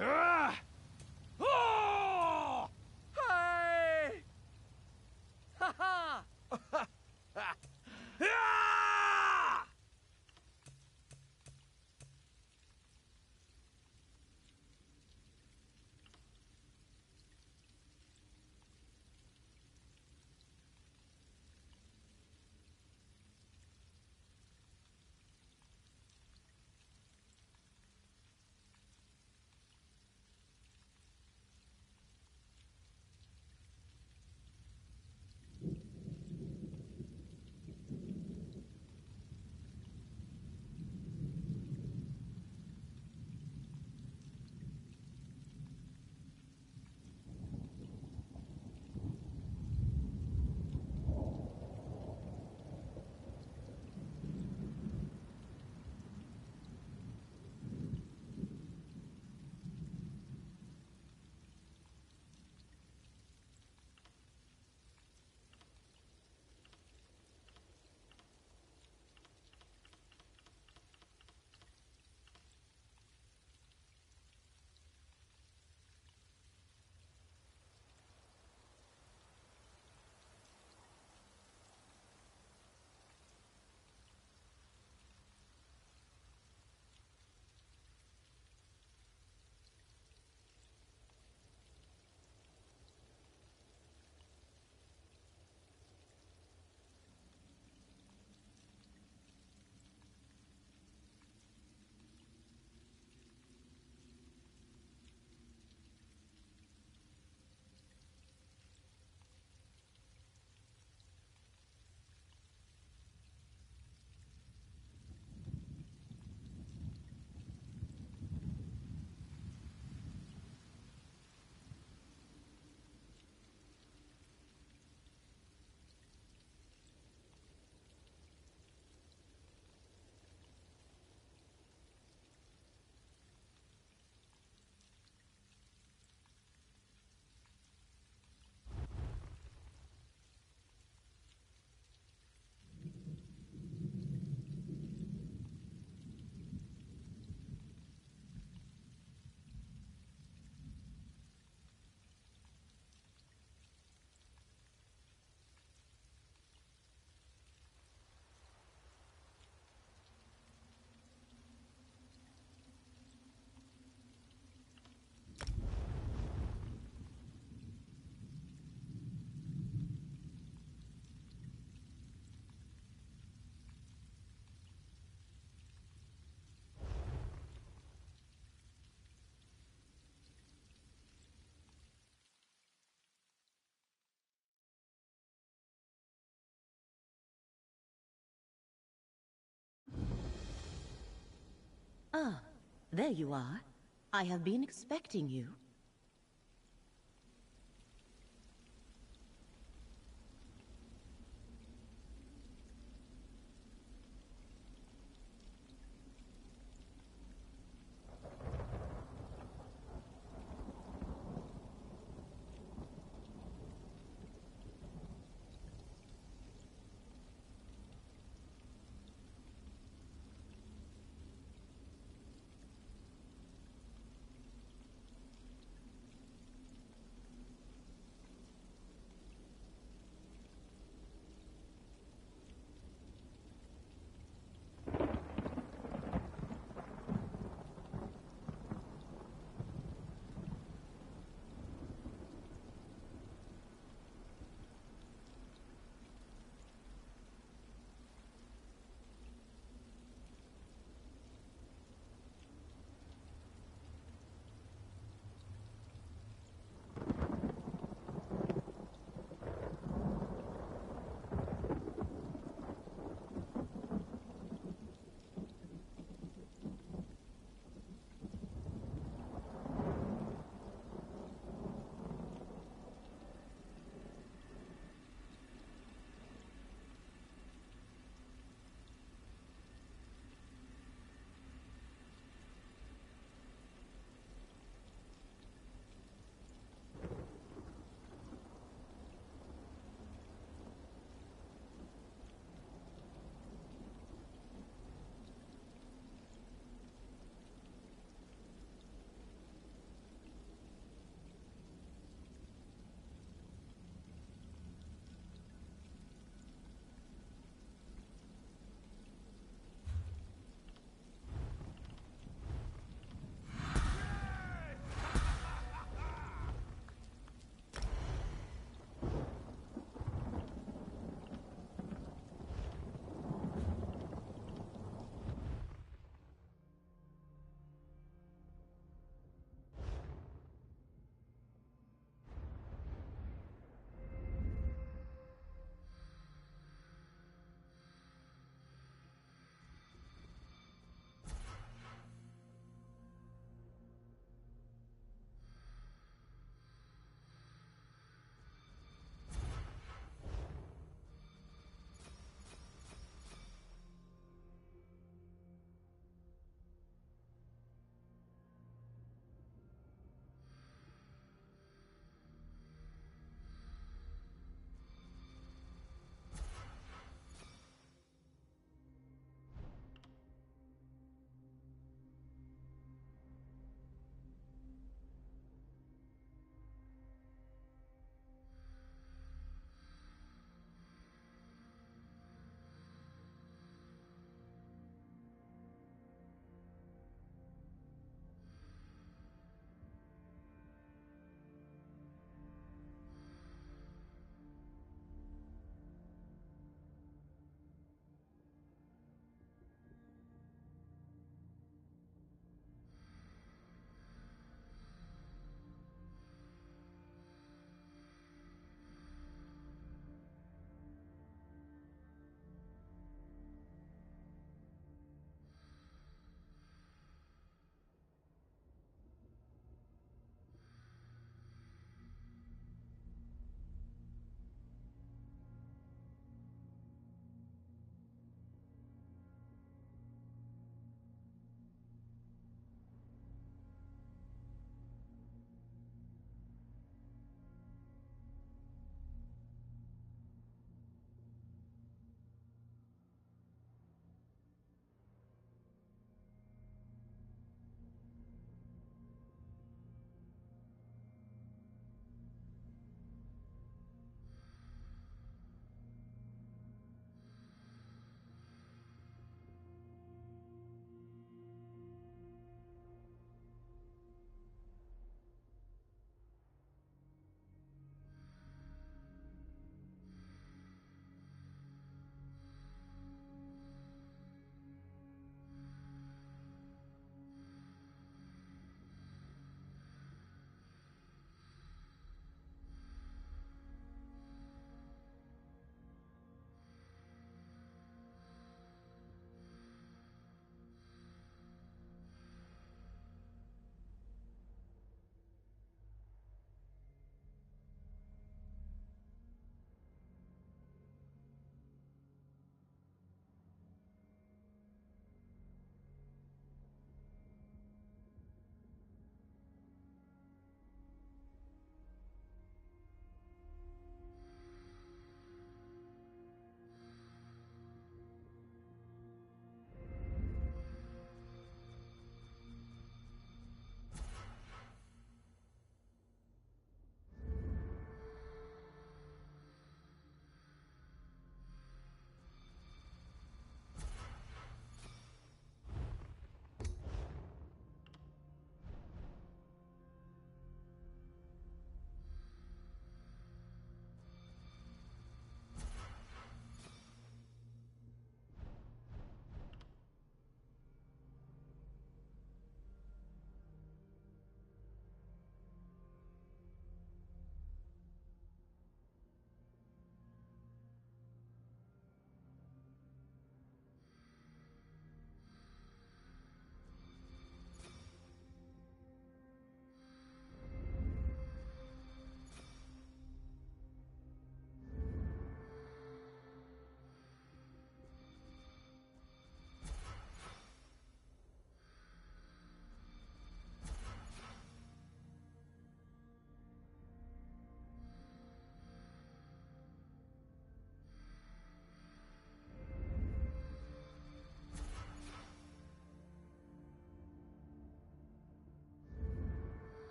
Ah! Oh! Hey! Ha ha! Ah! Ah, there you are. I have been expecting you.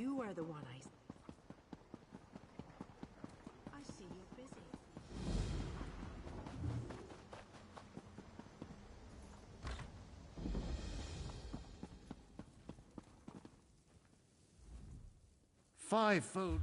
You are the one I see you're busy. Five food.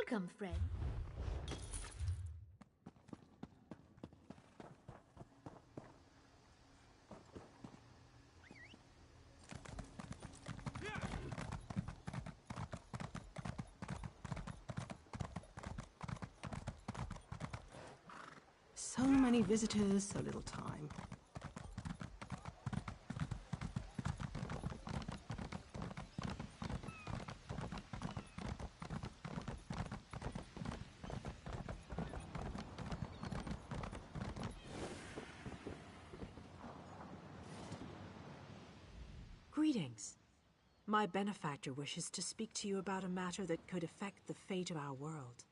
Welcome, friend. So many visitors, so little time. Greetings. My benefactor wishes to speak to you about a matter that could affect the fate of our world.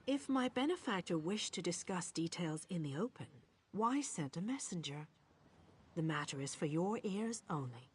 If my benefactor wished to discuss details in the open, why send a messenger? The matter is for your ears only.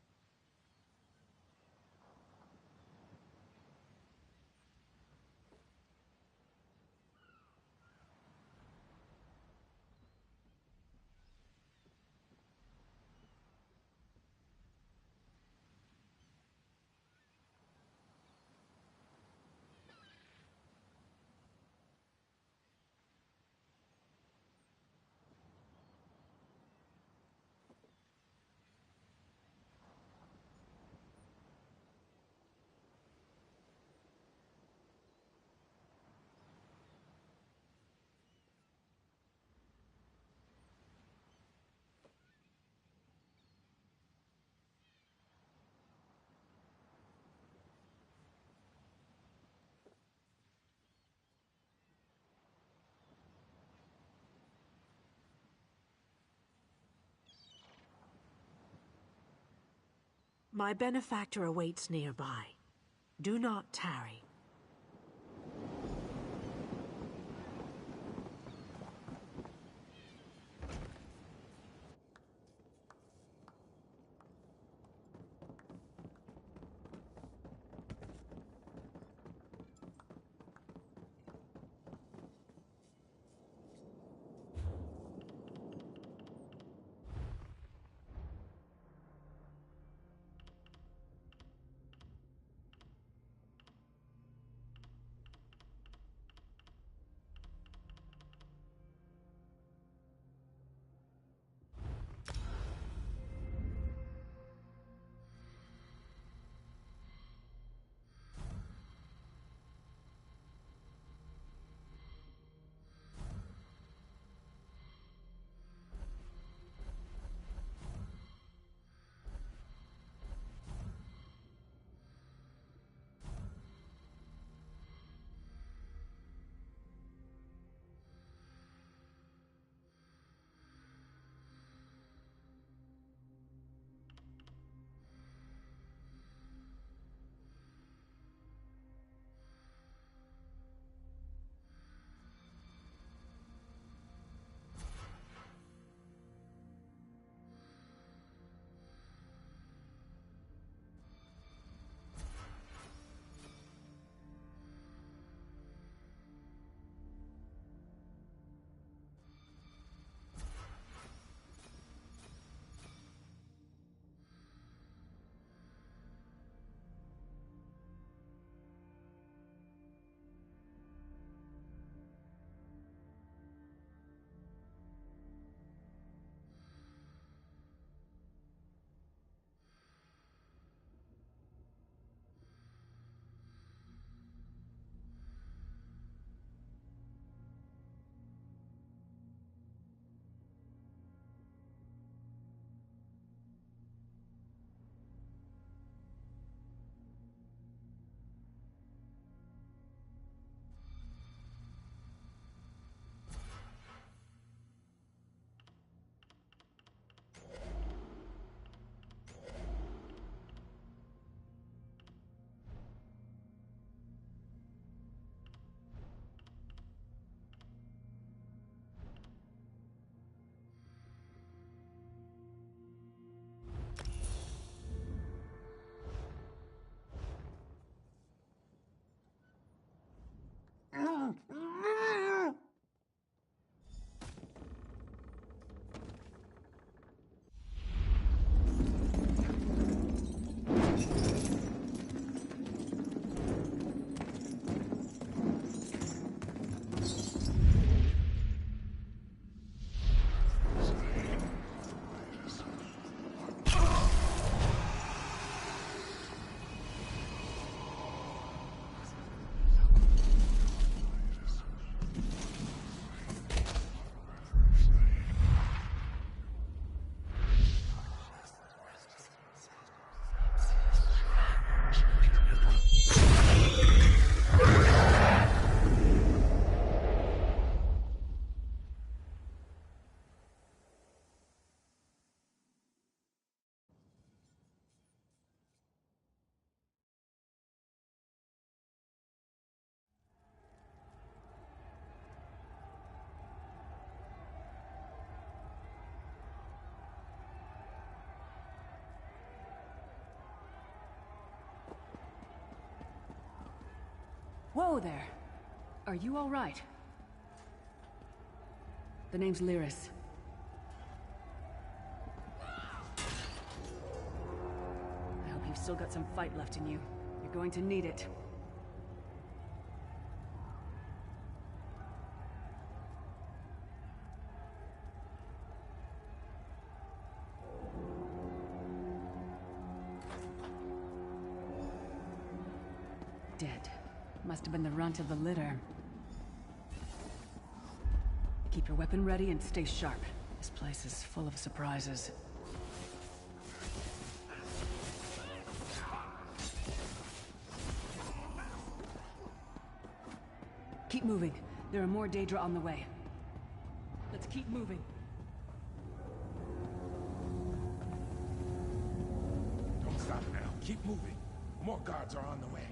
My benefactor awaits nearby. Do not tarry. Whoa there. Are you all right? The name's Lyris. I hope you've still got some fight left in you. You're going to need it. Dead. Must have been the runt of the litter. Keep your weapon ready and stay sharp. This place is full of surprises. Keep moving. There are more Daedra on the way. Let's keep moving. Don't stop now. Keep moving. More guards are on the way.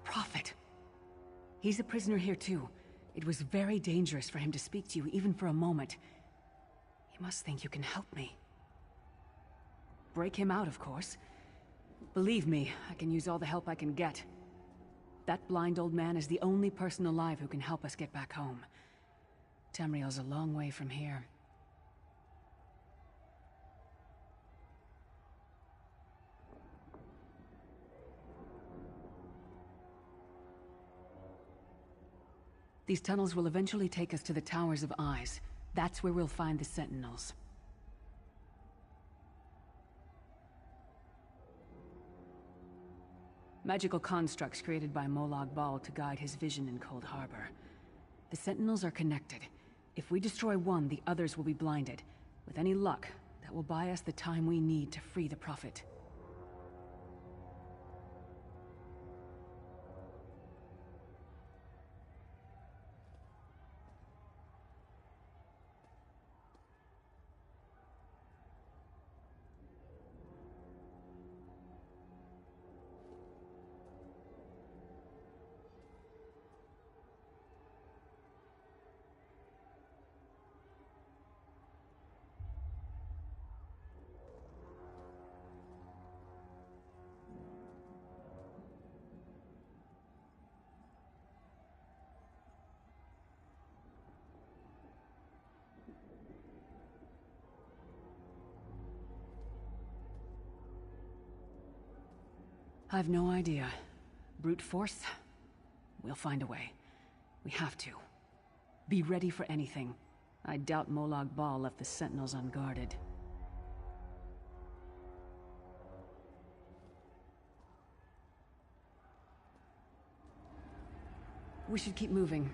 Prophet. He's a prisoner here too. It was very dangerous for him to speak to you even for a moment. You must think you can help me. Break him out, of course. Believe me, I can use all the help I can get. That blind old man is the only person alive who can help us get back home. Tamriel's a long way from here. These tunnels will eventually take us to the Towers of Eyes. That's where we'll find the Sentinels. Magical constructs created by Molag Bal to guide his vision in Cold Harbor. The Sentinels are connected. If we destroy one, the others will be blinded. With any luck, that will buy us the time we need to free the Prophet. I've no idea. Brute force? We'll find a way. We have to. Be ready for anything. I doubt Molag Bal left the Sentinels unguarded. We should keep moving.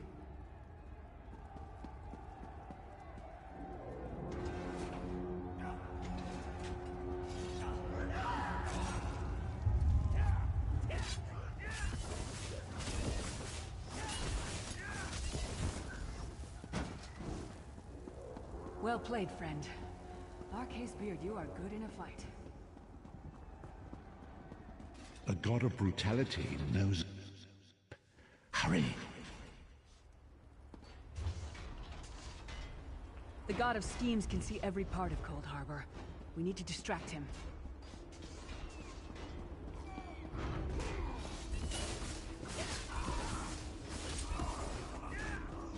Well played, friend. Arcase Beard, you are good in a fight. A god of brutality knows... Hurry! The god of schemes can see every part of Cold Harbor. We need to distract him.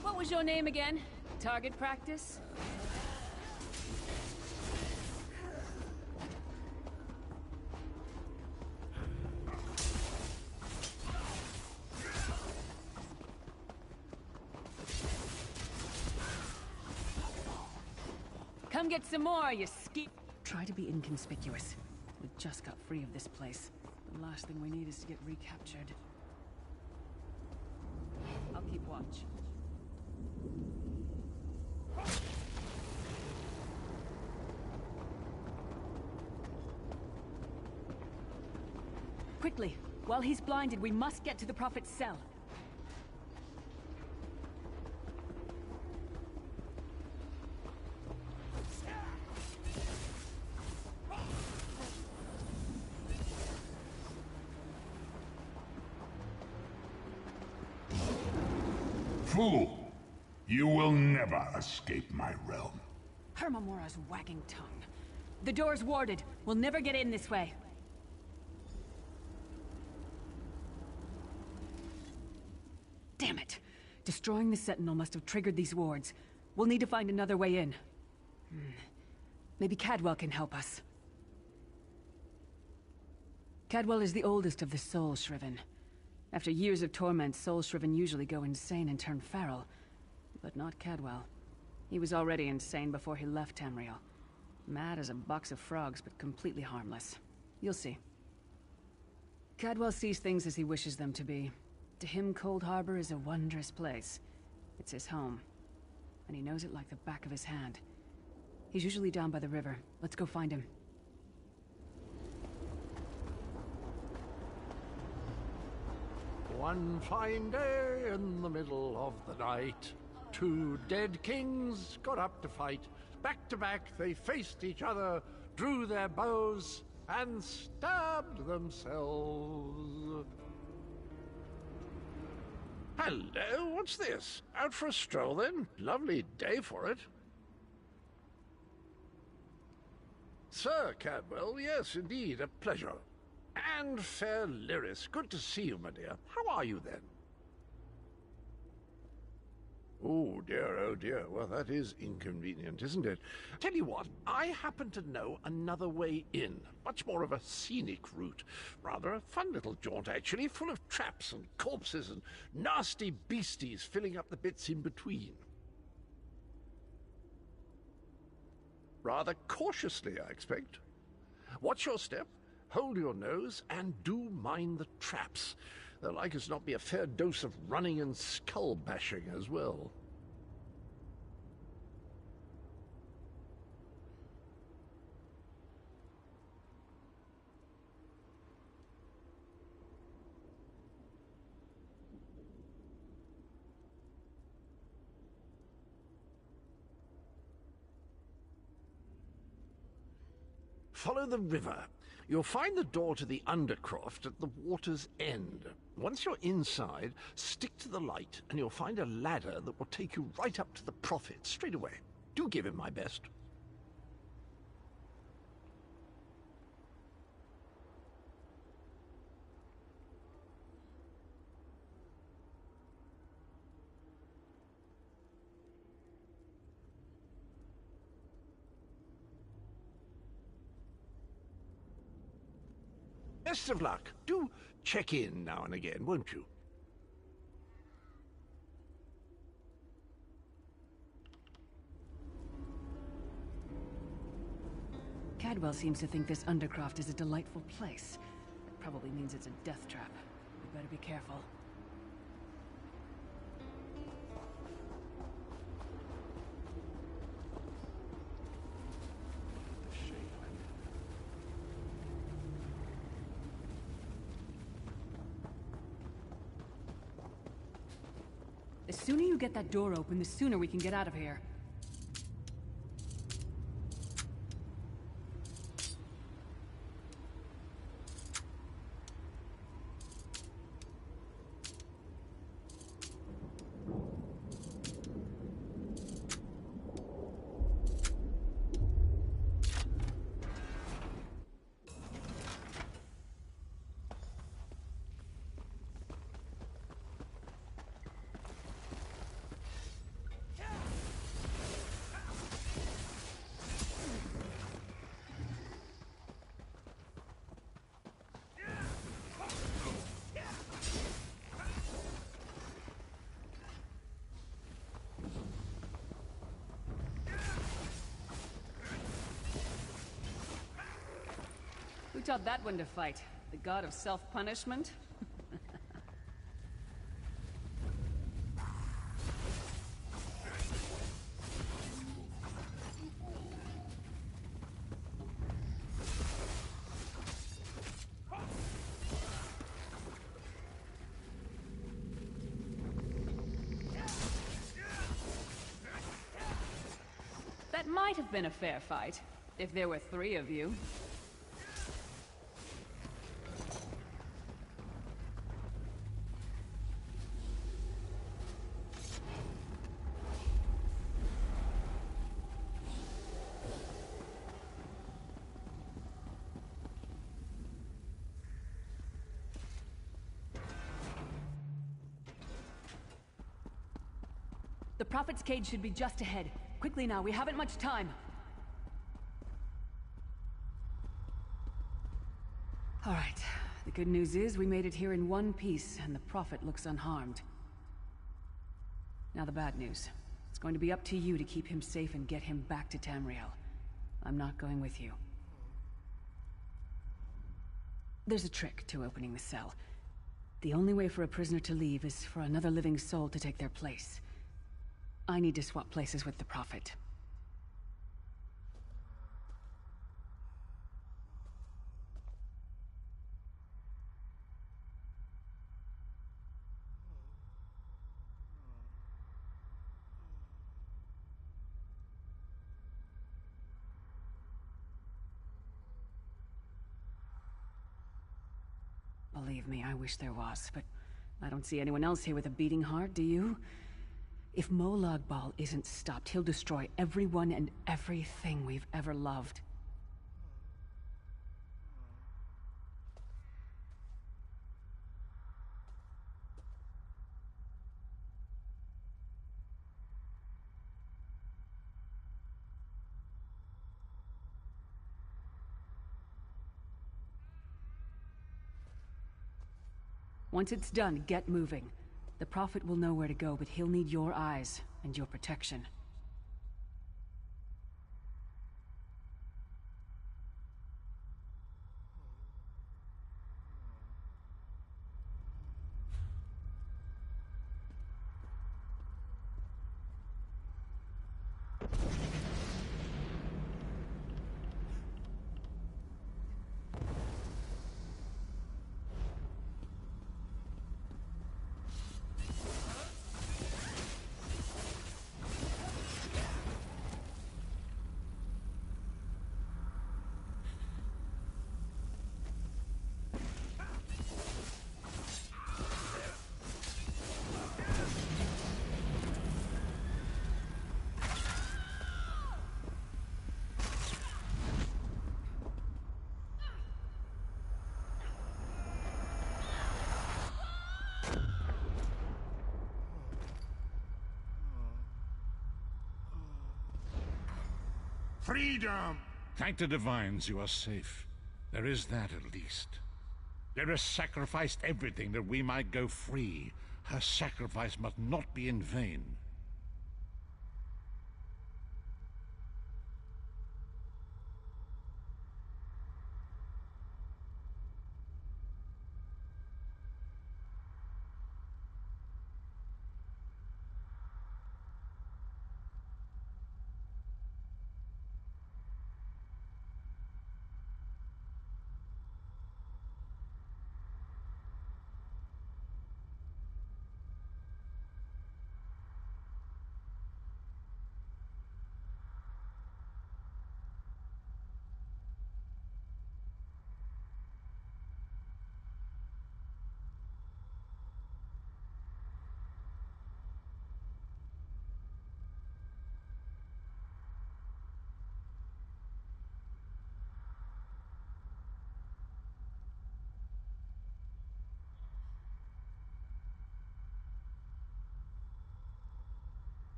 What was your name again? Target practice? Come get some more, you ski- Try to be inconspicuous. We just got free of this place. The last thing we need is to get recaptured. I'll keep watch. Quickly! While he's blinded, we must get to the Prophet's cell. Fool! You will never escape my realm. Hermamora's wagging tongue. The door's warded. We'll never get in this way. Damn it! Destroying the Sentinel must have triggered these wards. We'll need to find another way in. Maybe Cadwell can help us. Cadwell is the oldest of the Soul Shriven. After years of torment, Soul Shriven usually go insane and turn feral. But not Cadwell. He was already insane before he left Tamriel. Mad as a box of frogs, but completely harmless. You'll see. Cadwell sees things as he wishes them to be. To him, Cold Harbor is a wondrous place. It's his home. And he knows it like the back of his hand. He's usually down by the river. Let's go find him. One fine day in the middle of the night, two dead kings got up to fight. Back to back they faced each other, drew their bows, and stabbed themselves. Hello, what's this? Out for a stroll then? Lovely day for it. Sir Cadwell, yes indeed, a pleasure. And fair Lyris, good to see you, my dear. How are you, then? Oh dear, well that is inconvenient, isn't it? Tell you what, I happen to know another way in. Much more of a scenic route. Rather a fun little jaunt, actually, full of traps and corpses and nasty beasties filling up the bits in between. Rather cautiously, I expect. Watch your step. Hold your nose, and do mind the traps. There'll like as not be a fair dose of running and skull-bashing as well. Follow the river. You'll find the door to the Undercroft at the water's end. Once you're inside, stick to the light, and you'll find a ladder that will take you right up to the Prophet straight away. Do give him my best. Best of luck. Do check in now and again, won't you? Cadwell seems to think this Undercroft is a delightful place. That probably means it's a death trap. We better be careful. sooner you get that door open, the sooner we can get out of here. Who taught that one to fight? The god of self-punishment? That might have been a fair fight, if there were 3 of you. The Prophet's cage should be just ahead. Quickly now, we haven't much time. All right. The good news is we made it here in one piece, and the Prophet looks unharmed. Now the bad news. It's going to be up to you to keep him safe and get him back to Tamriel. I'm not going with you. There's a trick to opening the cell. The only way for a prisoner to leave is for another living soul to take their place. I need to swap places with the Prophet. Believe me, I wish there was, but I don't see anyone else here with a beating heart, do you? If Molag Bal isn't stopped, he'll destroy everyone and everything we've ever loved. Once it's done, get moving. The Prophet will know where to go, but he'll need your eyes and your protection. Freedom! Thank the divines you are safe. There is that at least. There is sacrificed everything that we might go free. Her sacrifice must not be in vain.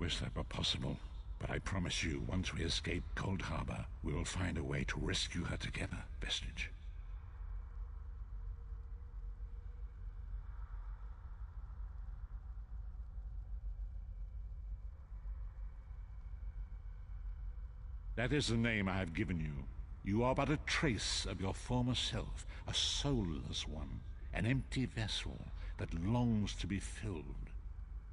wish that were possible, but I promise you, once we escape Cold Harbor, we will find a way to rescue her together, Vestige. That is the name I have given you. You are but a trace of your former self, a soulless one, an empty vessel that longs to be filled.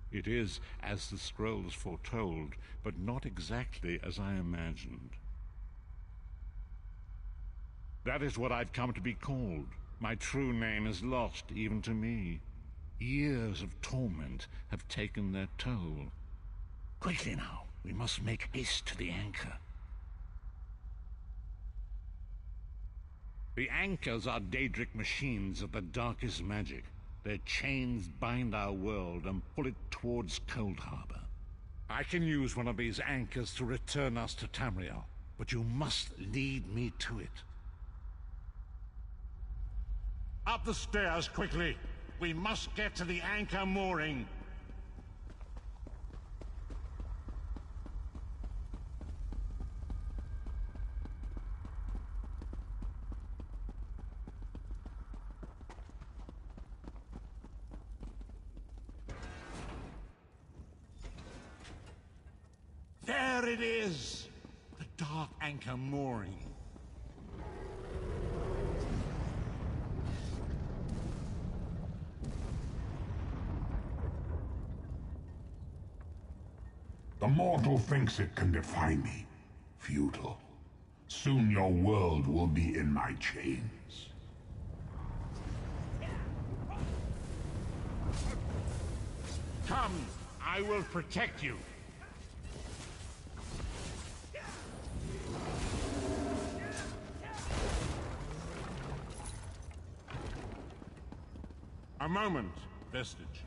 It is as the scrolls foretold, but not exactly as I imagined. That is what I've come to be called. My true name is lost even to me. Years of torment have taken their toll. Quickly now, we must make haste to the anchor. The anchors are Daedric machines of the darkest magic. Their chains bind our world and pull it towards Cold Harbor. I can use one of these anchors to return us to Tamriel, but you must lead me to it. Up the stairs, quickly! We must get to the anchor mooring. There it is! The dark anchor mooring. The mortal thinks it can defy me. Futile. Soon your world will be in my chains. Come, I will protect you. A moment, Vestige.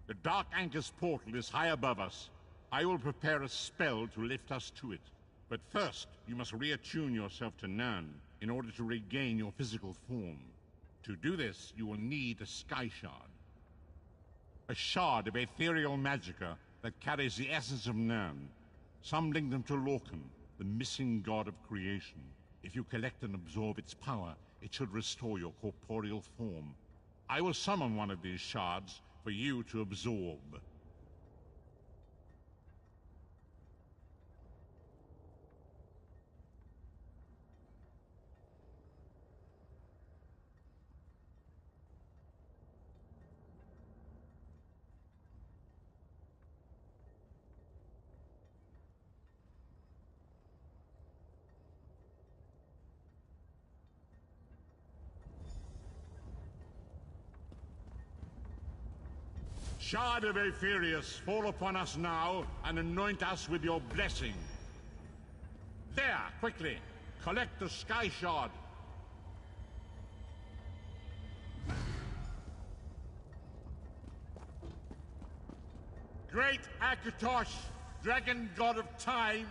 The Dark Anchor's portal is high above us. I will prepare a spell to lift us to it. But first, you must reattune yourself to Nern in order to regain your physical form. To do this, you will need a Sky Shard. A shard of ethereal magicka that carries the essence of Nern. Some link them to Lorcan, the missing god of creation. If you collect and absorb its power, it should restore your corporeal form. I will summon one of these shards for you to absorb. Shard of Aetherius, fall upon us now and anoint us with your blessing. There, quickly, collect the Sky Shard. Great Akatosh, dragon god of time,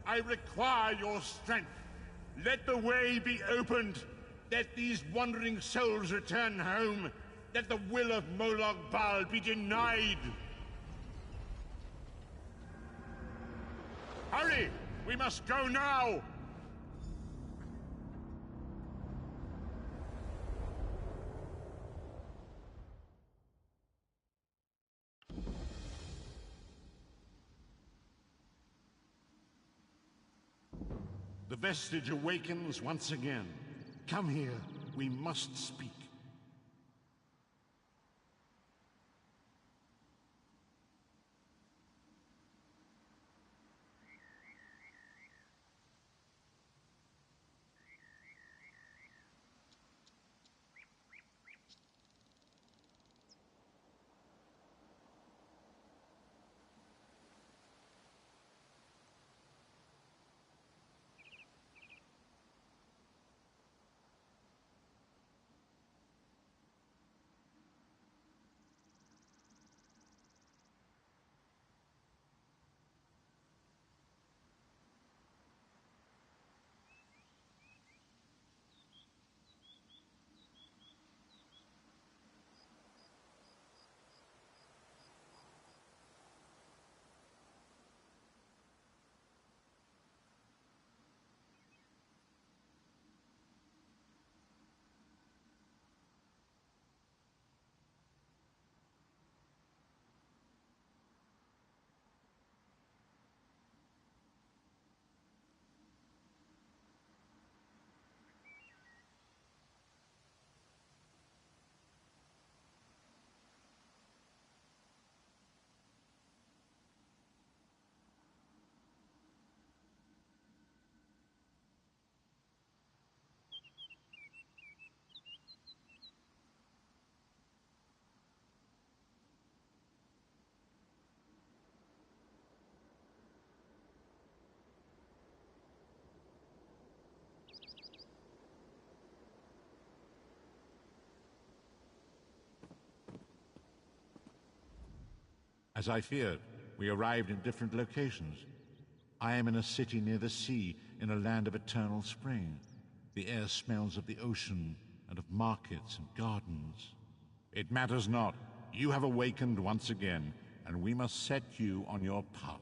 I require your strength. Let the way be opened. Let these wandering souls return home. Let the will of Molag Bal be denied! Hurry! We must go now! The Vestige awakens once again. Come here. We must speak. As I feared, we arrived in different locations. I am in a city near the sea, in a land of eternal spring. The air smells of the ocean, and of markets and gardens. It matters not. You have awakened once again, and we must set you on your path.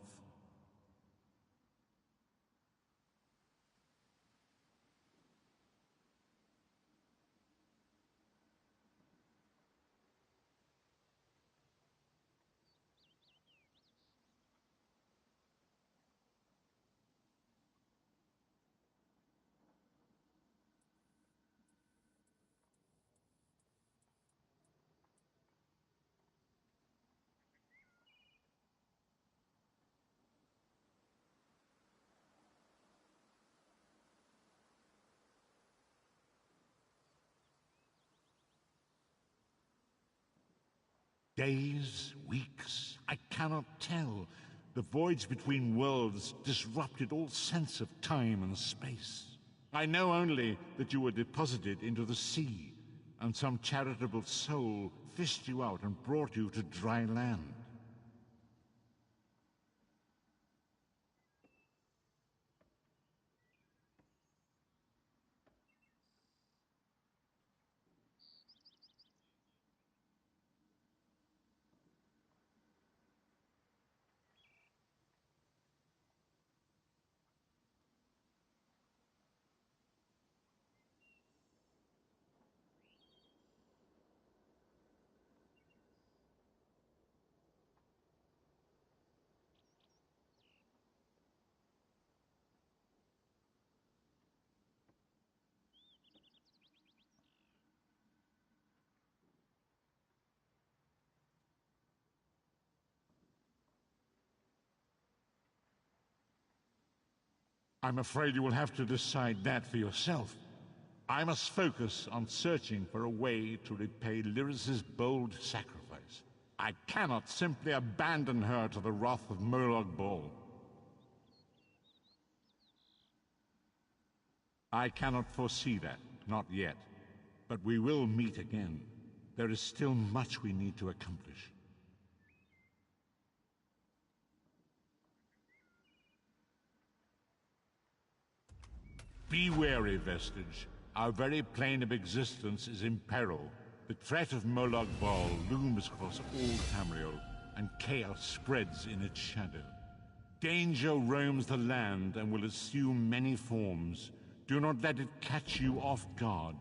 Days, weeks, I cannot tell. The voids between worlds disrupted all sense of time and space. I know only that you were deposited into the sea, and some charitable soul fished you out and brought you to dry land. I'm afraid you will have to decide that for yourself. I must focus on searching for a way to repay Lyris's bold sacrifice. I cannot simply abandon her to the wrath of Molag Bal. I cannot foresee that, not yet. But we will meet again. There is still much we need to accomplish. Be wary, Vestige. Our very plane of existence is in peril. The threat of Molag Bal looms across all Tamriel, and chaos spreads in its shadow. Danger roams the land and will assume many forms. Do not let it catch you off guard.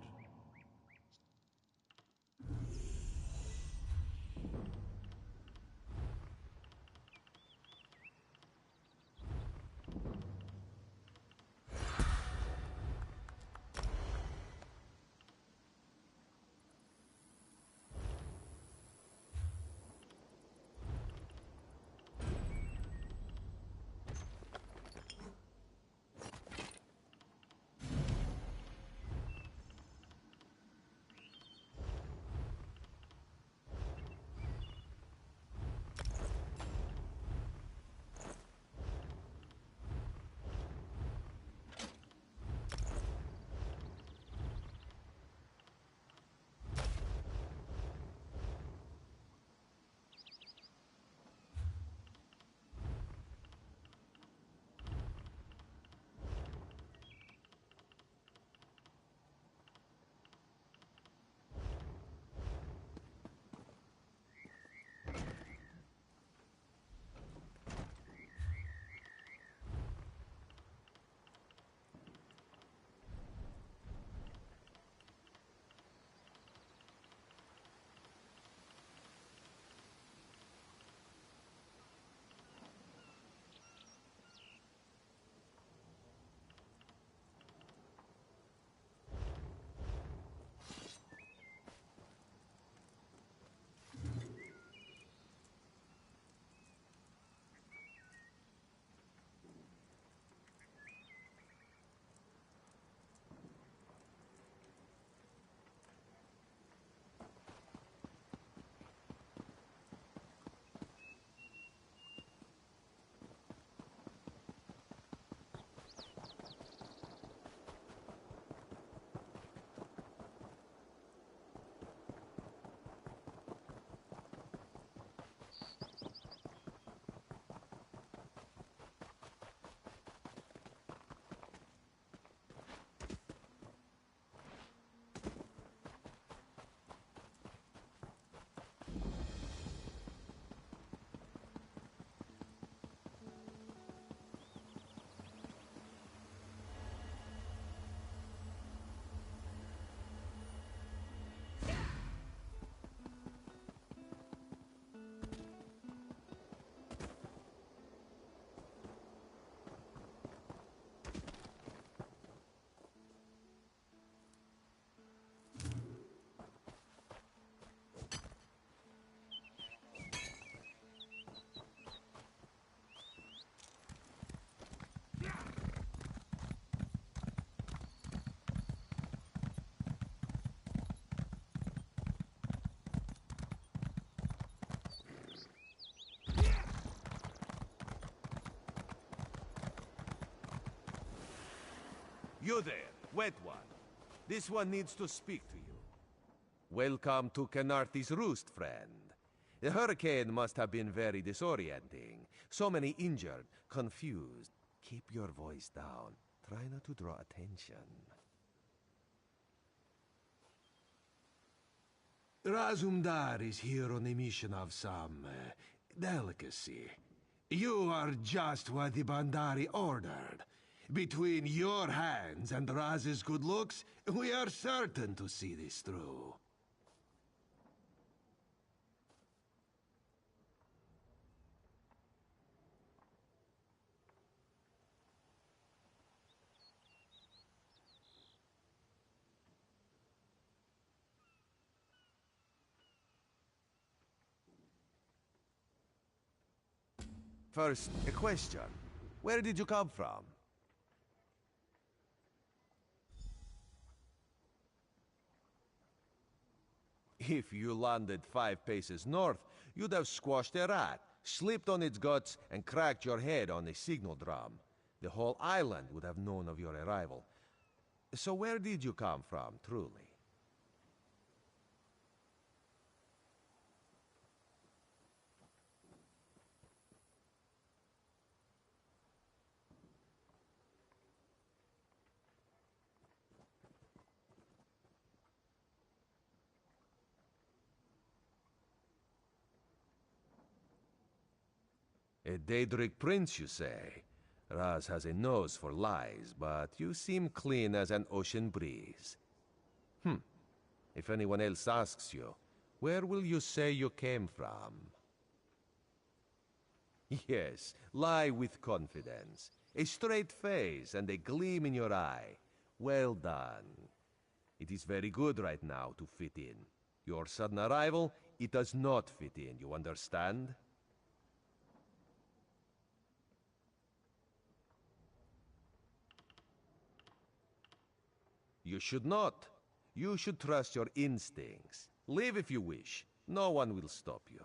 You there, wet one. This one needs to speak to you. Welcome to Khenarthi's Roost, friend. The hurricane must have been very disorienting. So many injured, confused. Keep your voice down. Try not to draw attention. Razumdar is here on a mission of some delicacy. You are just what the Bandari ordered. Between your hands and Raz's good looks, we are certain to see this through. First, a question. Where did you come from? If you landed 5 paces north, you'd have squashed a rat, slipped on its guts, and cracked your head on a signal drum. The whole island would have known of your arrival. So where did you come from, truly? A Daedric prince, you say? Raz has a nose for lies, but you seem clean as an ocean breeze. If anyone else asks you, where will you say you came from? Yes, lie with confidence. A straight face and a gleam in your eye. Well done. It is very good right now to fit in. Your sudden arrival, it does not fit in, you understand? You should not. You should trust your instincts. Leave if you wish. No one will stop you.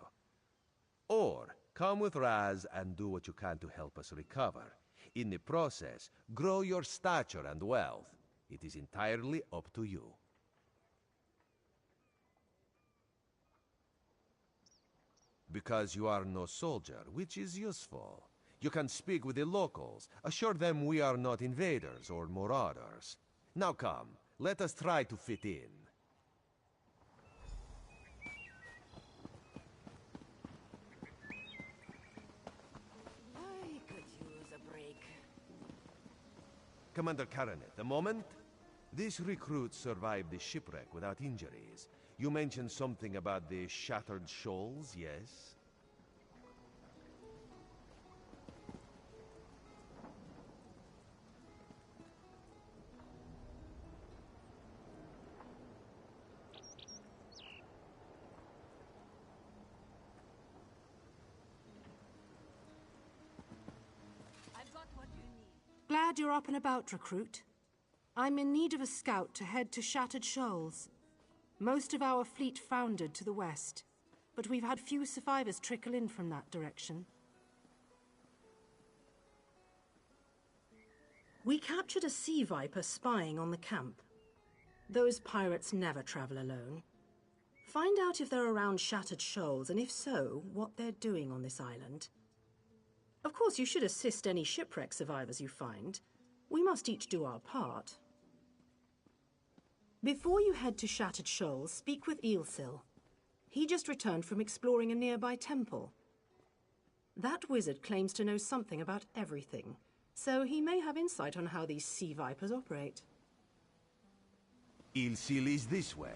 Or, come with Raz and do what you can to help us recover. In the process, grow your stature and wealth. It is entirely up to you. Because you are no soldier, which is useful. You can speak with the locals, assure them we are not invaders or marauders. Now come, let us try to fit in. I could use a break. Commander Caranet, a moment? This recruit survived the shipwreck without injuries. You mentioned something about the shattered shoals, yes? Glad you're up and about, recruit. I'm in need of a scout to head to Shattered Shoals. Most of our fleet foundered to the west, but we've had few survivors trickle in from that direction. We captured a sea viper spying on the camp. Those pirates never travel alone. Find out if they're around Shattered Shoals, and if so, what they're doing on this island. Of course, you should assist any shipwreck survivors you find. We must each do our part. Before you head to Shattered Shoals, speak with Eelsil. He just returned from exploring a nearby temple. That wizard claims to know something about everything, so he may have insight on how these sea vipers operate. Eelsil is this way.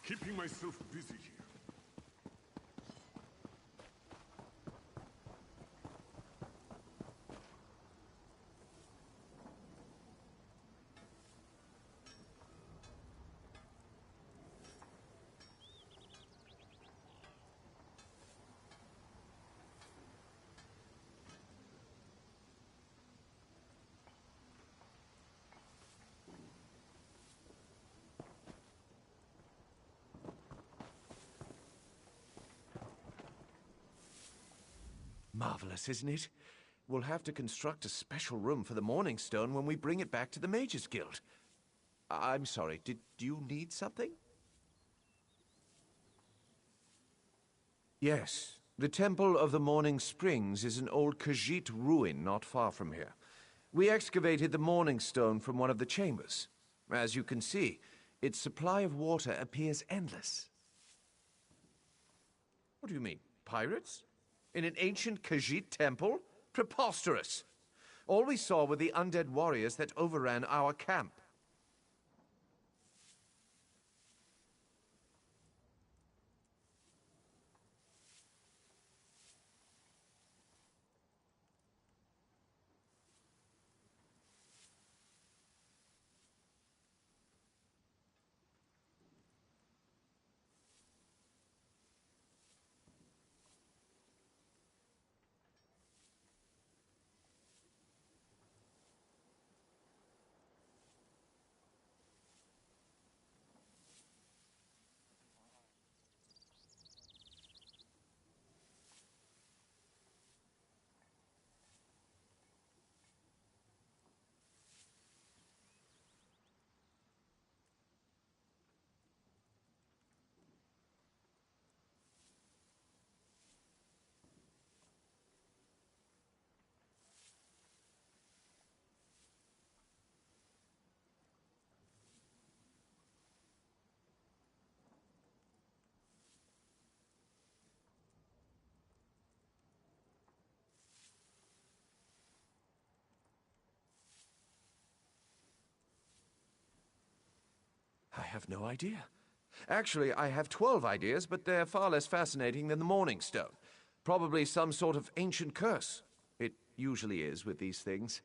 Keeping myself busy here. Marvelous, isn't it? We'll have to construct a special room for the Morning Stone when we bring it back to the Mages Guild. I'm sorry, did you need something? Yes. The Temple of the Morning Springs is an old Khajiit ruin not far from here. We excavated the Morning Stone from one of the chambers. As you can see, its supply of water appears endless. What do you mean, pirates? In an ancient Khajiit temple? Preposterous! All we saw were the undead warriors that overran our camp. I have no idea. Actually, I have 12 ideas, but they're far less fascinating than the Morning Stone. Probably some sort of ancient curse. It usually is with these things.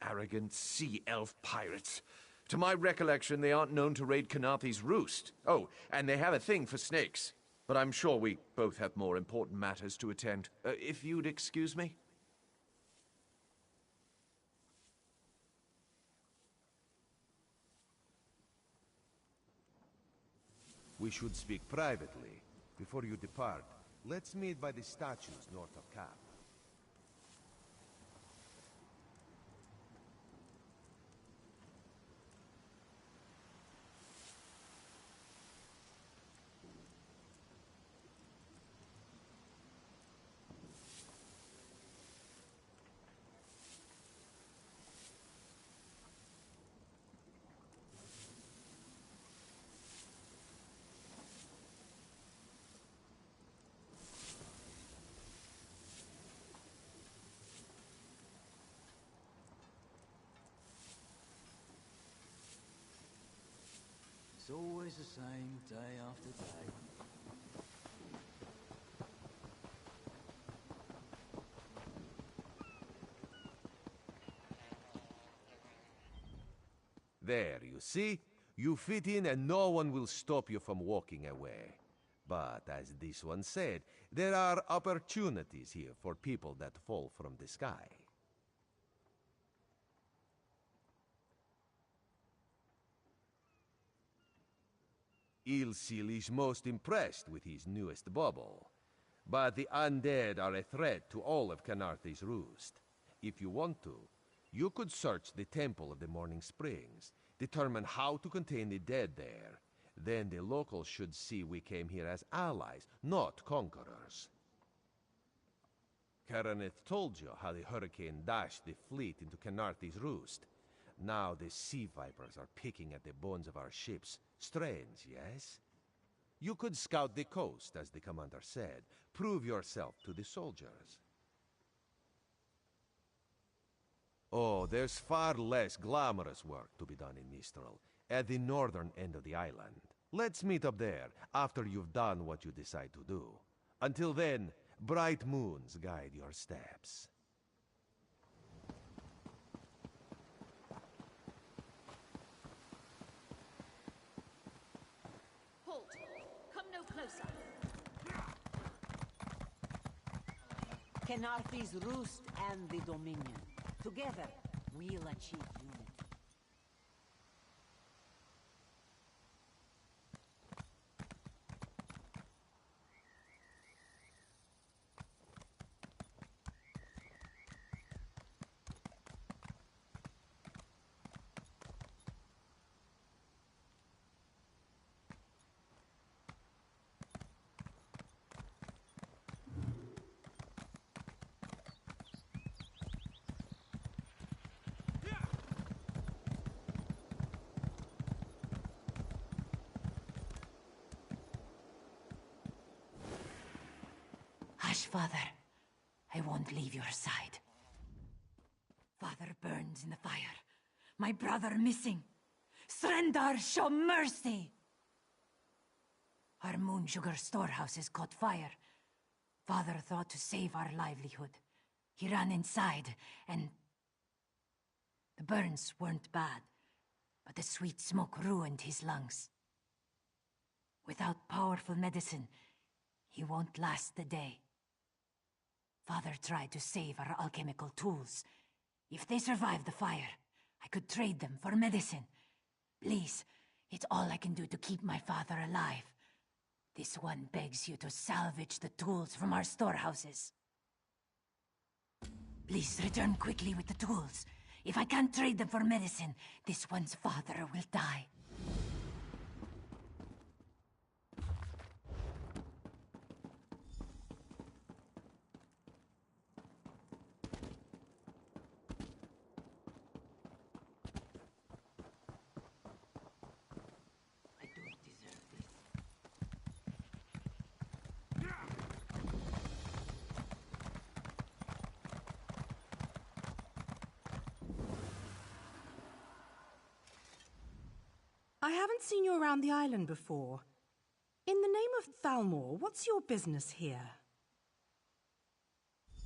Arrogant sea elf pirates. To my recollection, they aren't known to raid Khenarthi's Roost. Oh, and they have a thing for snakes. But I'm sure we both have more important matters to attend. If you'd excuse me? We should speak privately. Before you depart, let's meet by the statues north of camp. It's always the same day after day. There, you see? You fit in and no one will stop you from walking away. But as this one said, there are opportunities here for people that fall from the sky. Ilsil is most impressed with his newest bauble. But the undead are a threat to all of Khenarthi's Roost. If you want to, you could search the Temple of the Morning Springs, determine how to contain the dead there. Then the locals should see we came here as allies, not conquerors. Khenarthi told you how the hurricane dashed the fleet into Khenarthi's Roost. Now the sea vipers are picking at the bones of our ships. Strange, yes? You could scout the coast, as the commander said. Prove yourself to the soldiers. Oh, there's far less glamorous work to be done in Mistral, at the northern end of the island. Let's meet up there, after you've done what you decide to do. Until then, bright moons guide your steps. Halt! Come no closer. Khenarthi's Roost and the Dominion. Together, we'll achieve unity. Hush, Father. I won't leave your side. Father burns in the fire. My brother missing. Srendar, show mercy! Our moon sugar storehouses caught fire. Father thought to save our livelihood. He ran inside, and... The burns weren't bad, but the sweet smoke ruined his lungs. Without powerful medicine, he won't last the day. Father tried to save our alchemical tools. If they survive the fire, I could trade them for medicine. Please, it's all I can do to keep my father alive. This one begs you to salvage the tools from our storehouses. Please return quickly with the tools. If I can't trade them for medicine, this one's father will die. I haven't seen you around the island before. In the name of Thalmor, what's your business here?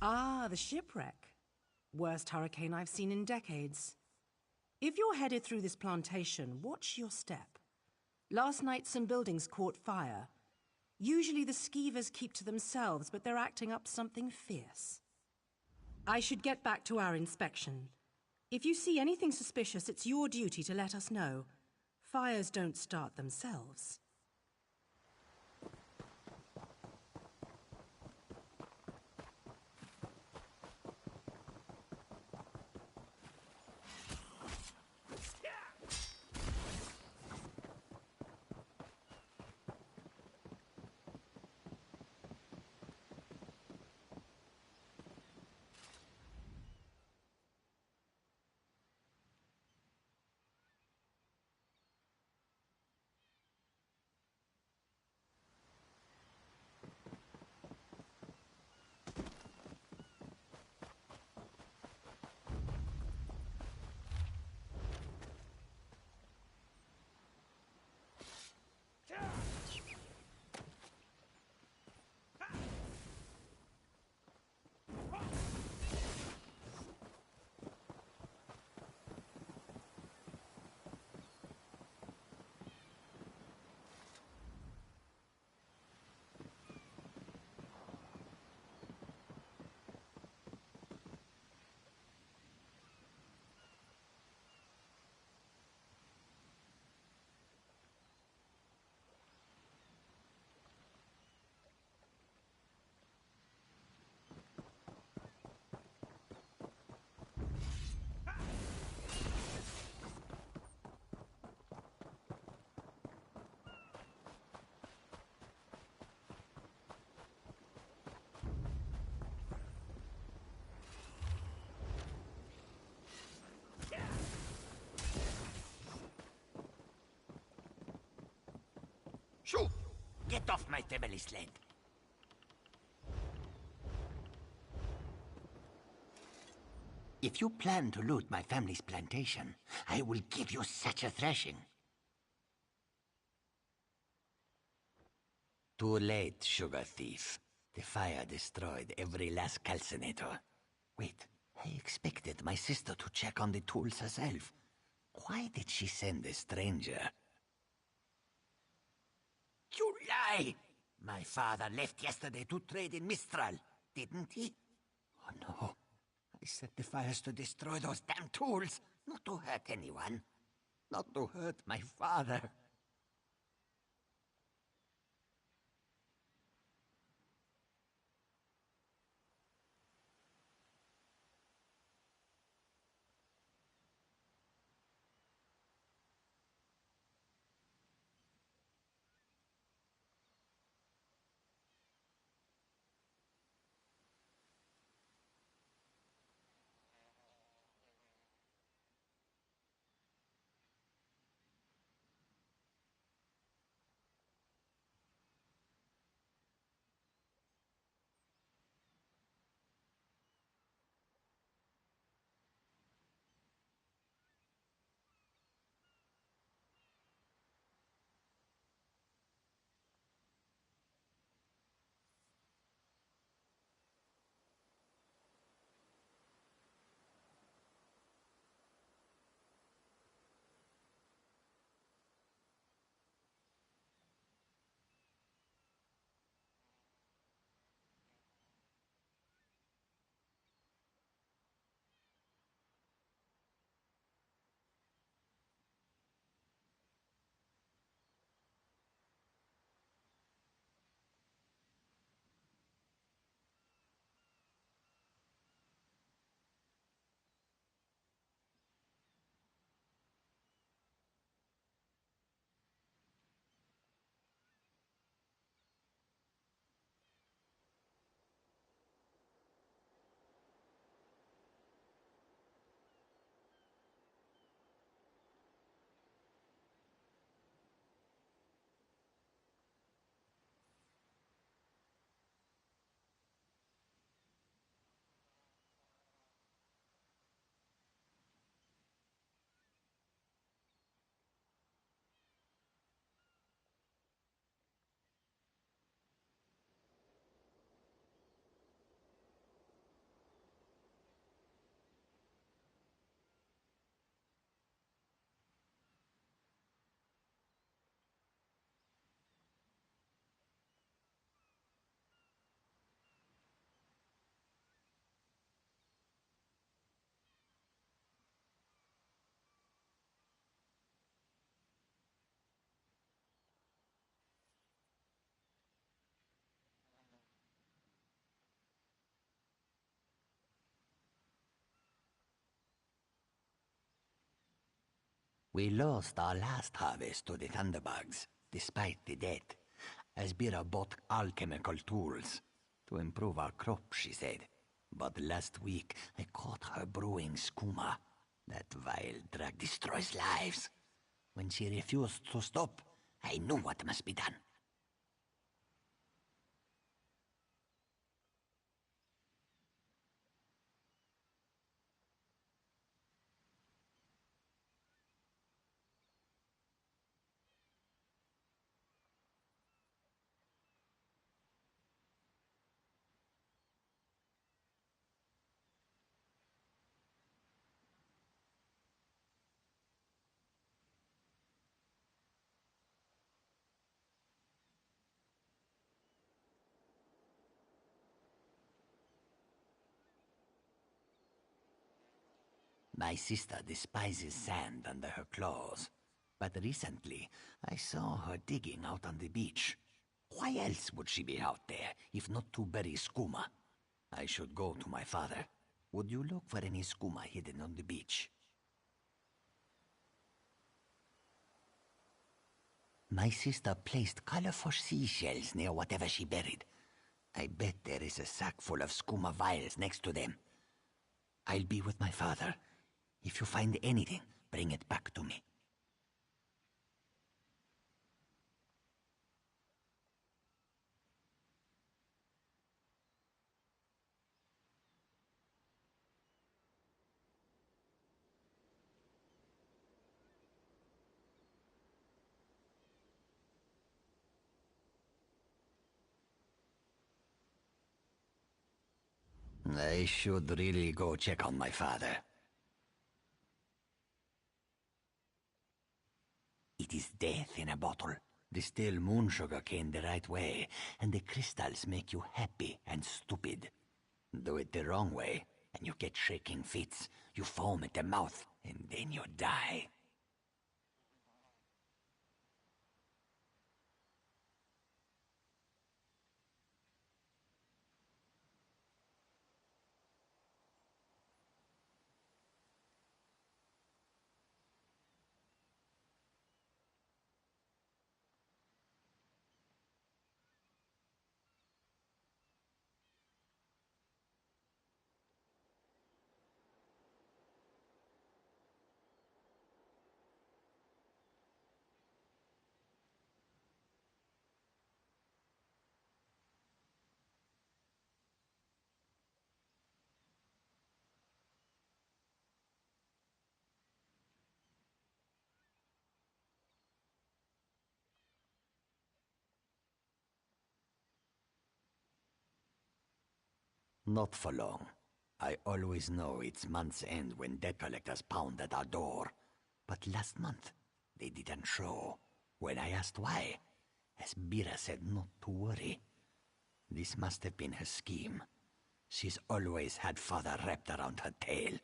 Ah, the shipwreck. Worst hurricane I've seen in decades. If you're headed through this plantation, watch your step. Last night some buildings caught fire. Usually the skeevers keep to themselves, but they're acting up something fierce. I should get back to our inspection. If you see anything suspicious, it's your duty to let us know. Fires don't start themselves. Shoo! Get off my family sled! If you plan to loot my family's plantation, I will give you such a thrashing. Too late, sugar thief. The fire destroyed every last calcinator. Wait, I expected my sister to check on the tools herself. Why did she send a stranger? You lie! My father left yesterday to trade in Mistral, didn't he? Oh no. I set the fires to destroy those damn tools, not to hurt anyone. Not to hurt my father. We lost our last harvest to the thunderbugs, despite the debt. Asbira bought alchemical tools to improve our crop, she said. But last week, I caught her brewing skooma. That vile drug destroys lives. When she refused to stop, I knew what must be done. My sister despises sand under her claws. But recently, I saw her digging out on the beach. Why else would she be out there, if not to bury skooma? I should go to my father. Would you look for any skooma hidden on the beach? My sister placed colorful seashells near whatever she buried. I bet there is a sack full of skooma vials next to them. I'll be with my father. If you find anything, bring it back to me. I should really go check on my father. It is death in a bottle. Distill moon sugar cane the right way, and the crystals make you happy and stupid. Do it the wrong way, and you get shaking fits. You foam at the mouth, and then you die. Not for long. I always know it's month's end when debt collectors pound at our door. But last month, they didn't show. When I asked why, Asbira said not to worry. This must have been her scheme. She's always had father wrapped around her tail.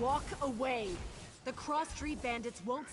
Walk away! The Cross Street Bandits won't...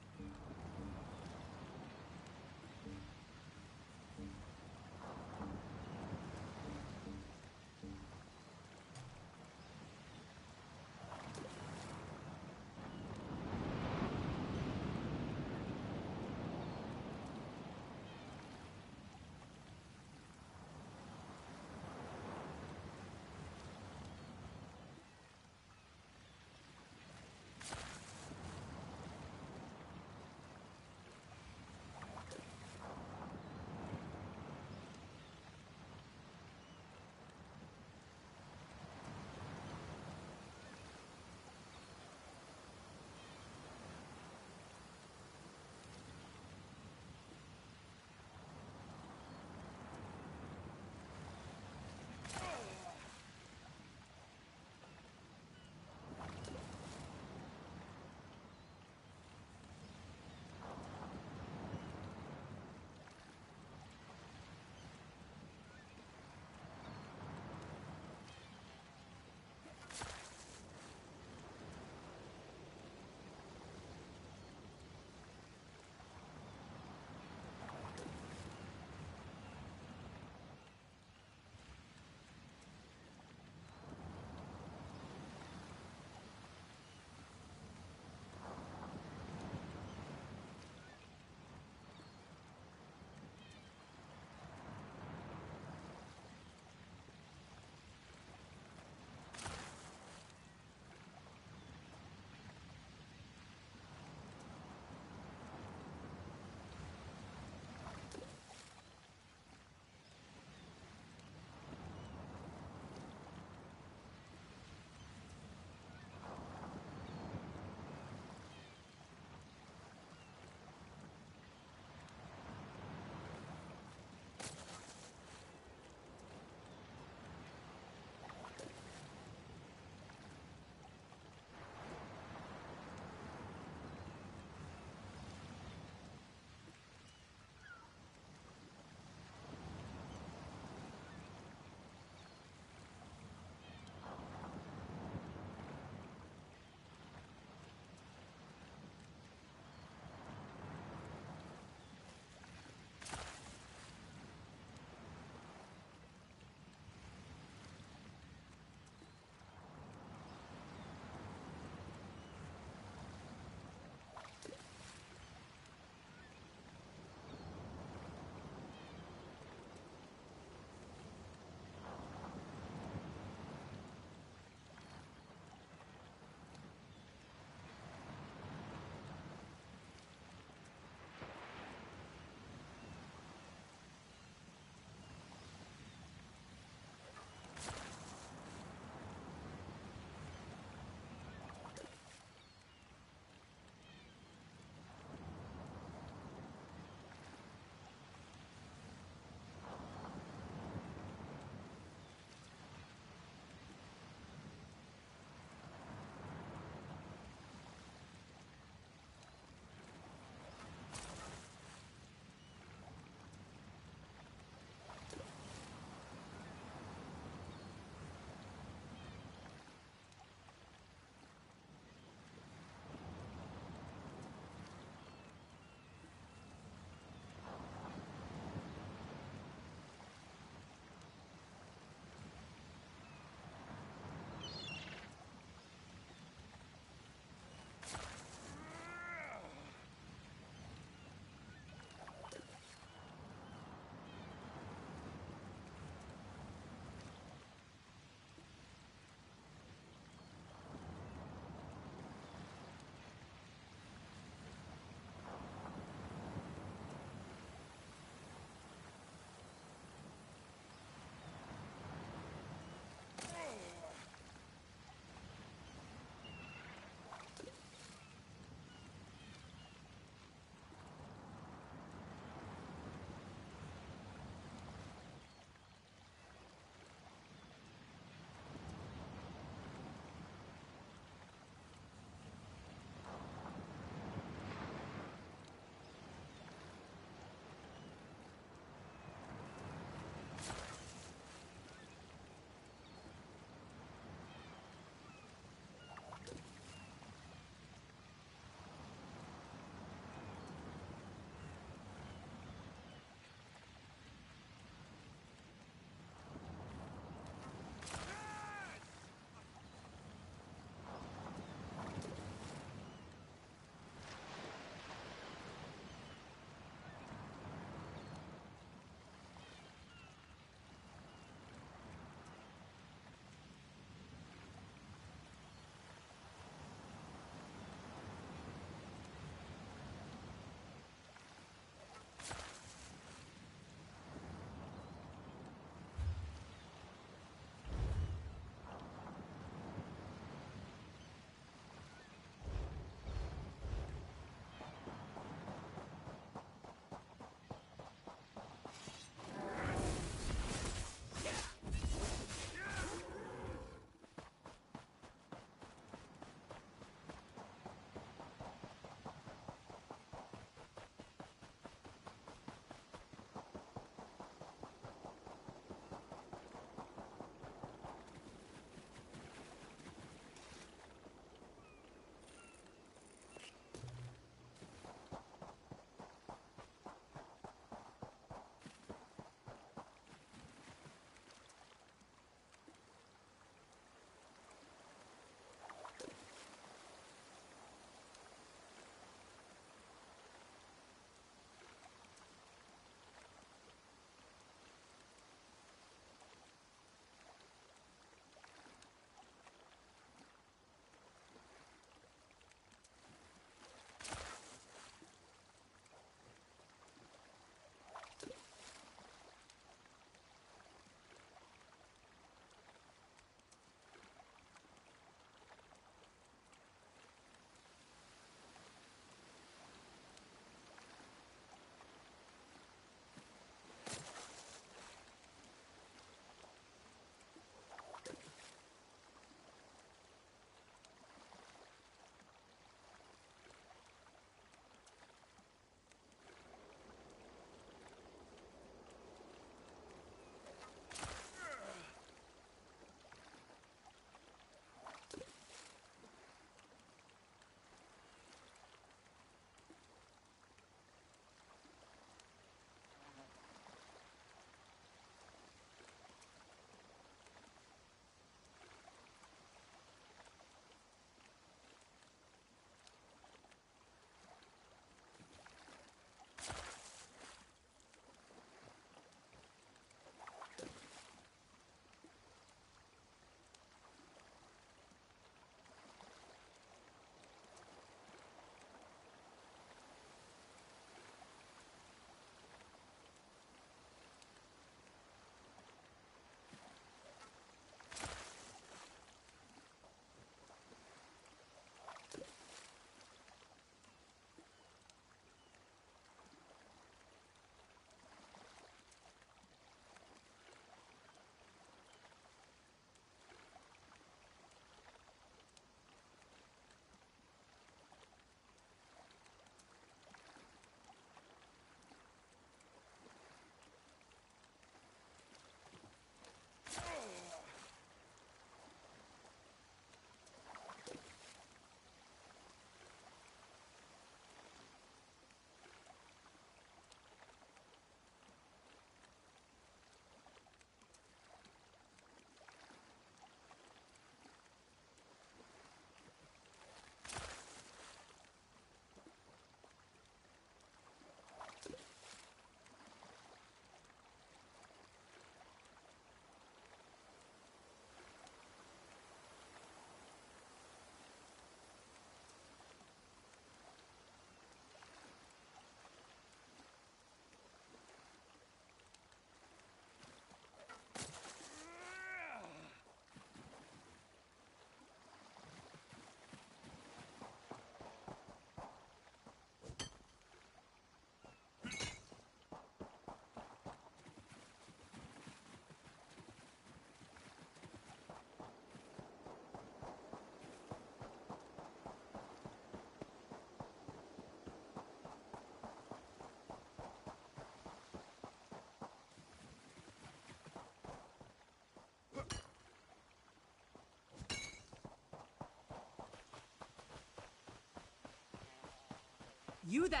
You there!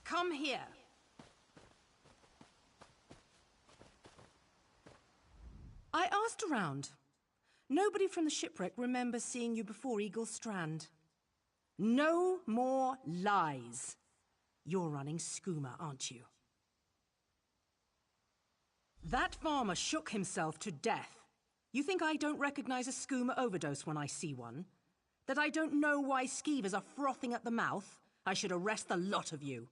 Come here! I asked around. Nobody from the shipwreck remembers seeing you before Eagle Strand. No more lies. You're running Skooma, aren't you? That farmer shook himself to death. You think I don't recognize a skooma overdose when I see one? That I don't know why skeevers are frothing at the mouth? I should arrest the lot of you.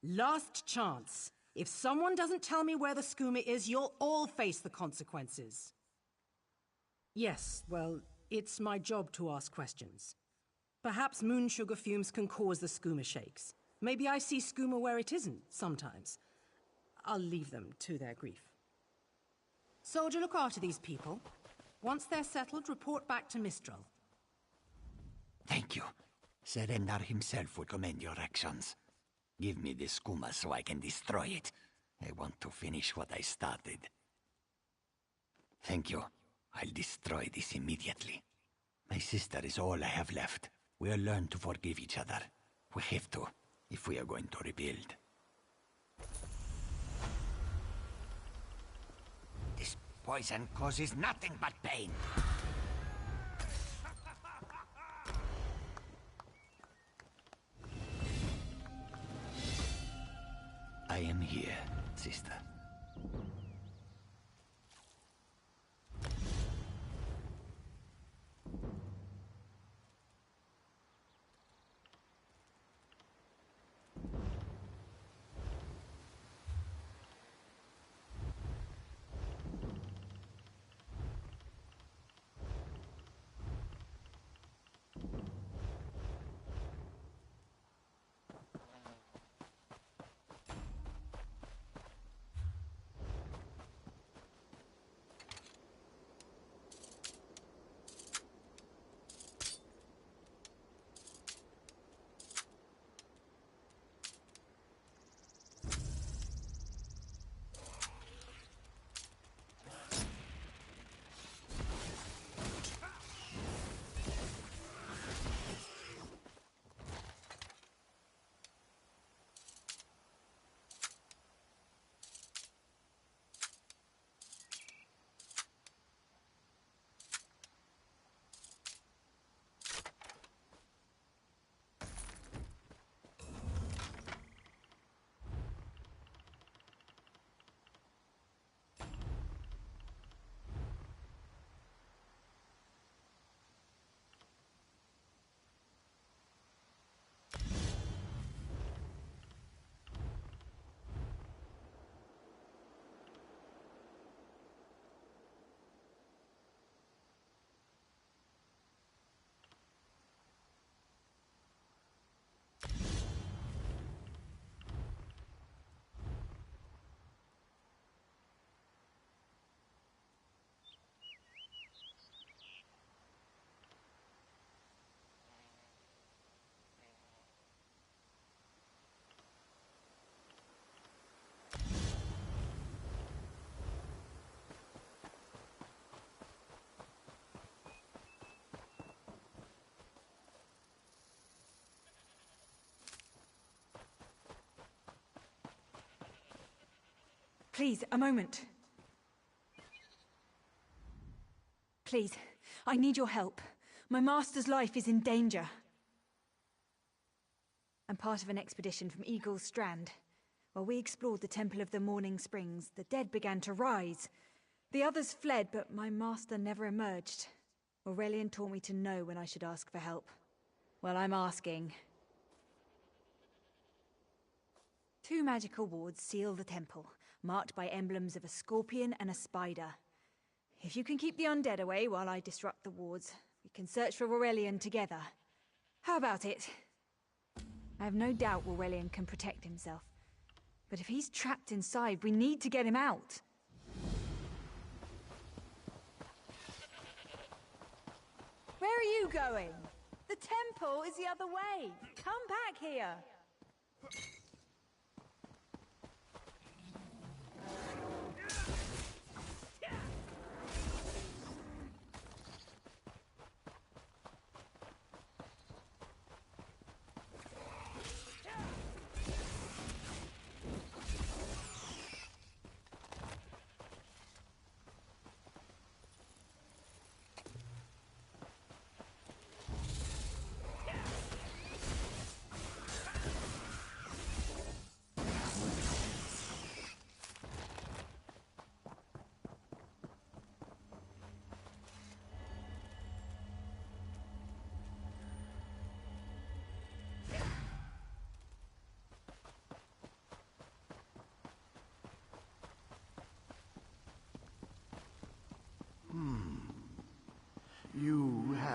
Last chance. If someone doesn't tell me where the skooma is, you'll all face the consequences. Yes, well, it's my job to ask questions. Perhaps moon sugar fumes can cause the skooma shakes. Maybe I see skooma where it isn't, sometimes. I'll leave them to their grief. Soldier, look after these people. Once they're settled, report back to Mistral. Thank you. Serendar himself will commend your actions. Give me the skooma so I can destroy it. I want to finish what I started. Thank you. I'll destroy this immediately. My sister is all I have left. We'll learn to forgive each other. We have to, if we are going to rebuild. This poison causes nothing but pain. I am here, sister. Please, a moment. Please, I need your help. My master's life is in danger. I'm part of an expedition from Eagle's Strand. While we explored the Temple of the Morning Springs, the dead began to rise. The others fled, but my master never emerged. Aurelian taught me to know when I should ask for help. Well, I'm asking. 2 magical wards seal the temple, marked by emblems of a scorpion and a spider. If you can keep the undead away while I disrupt the wards, we can search for Aurelian together. How about it? I have no doubt Aurelian can protect himself. But if he's trapped inside, we need to get him out. Where are you going? The temple is the other way. Come back here.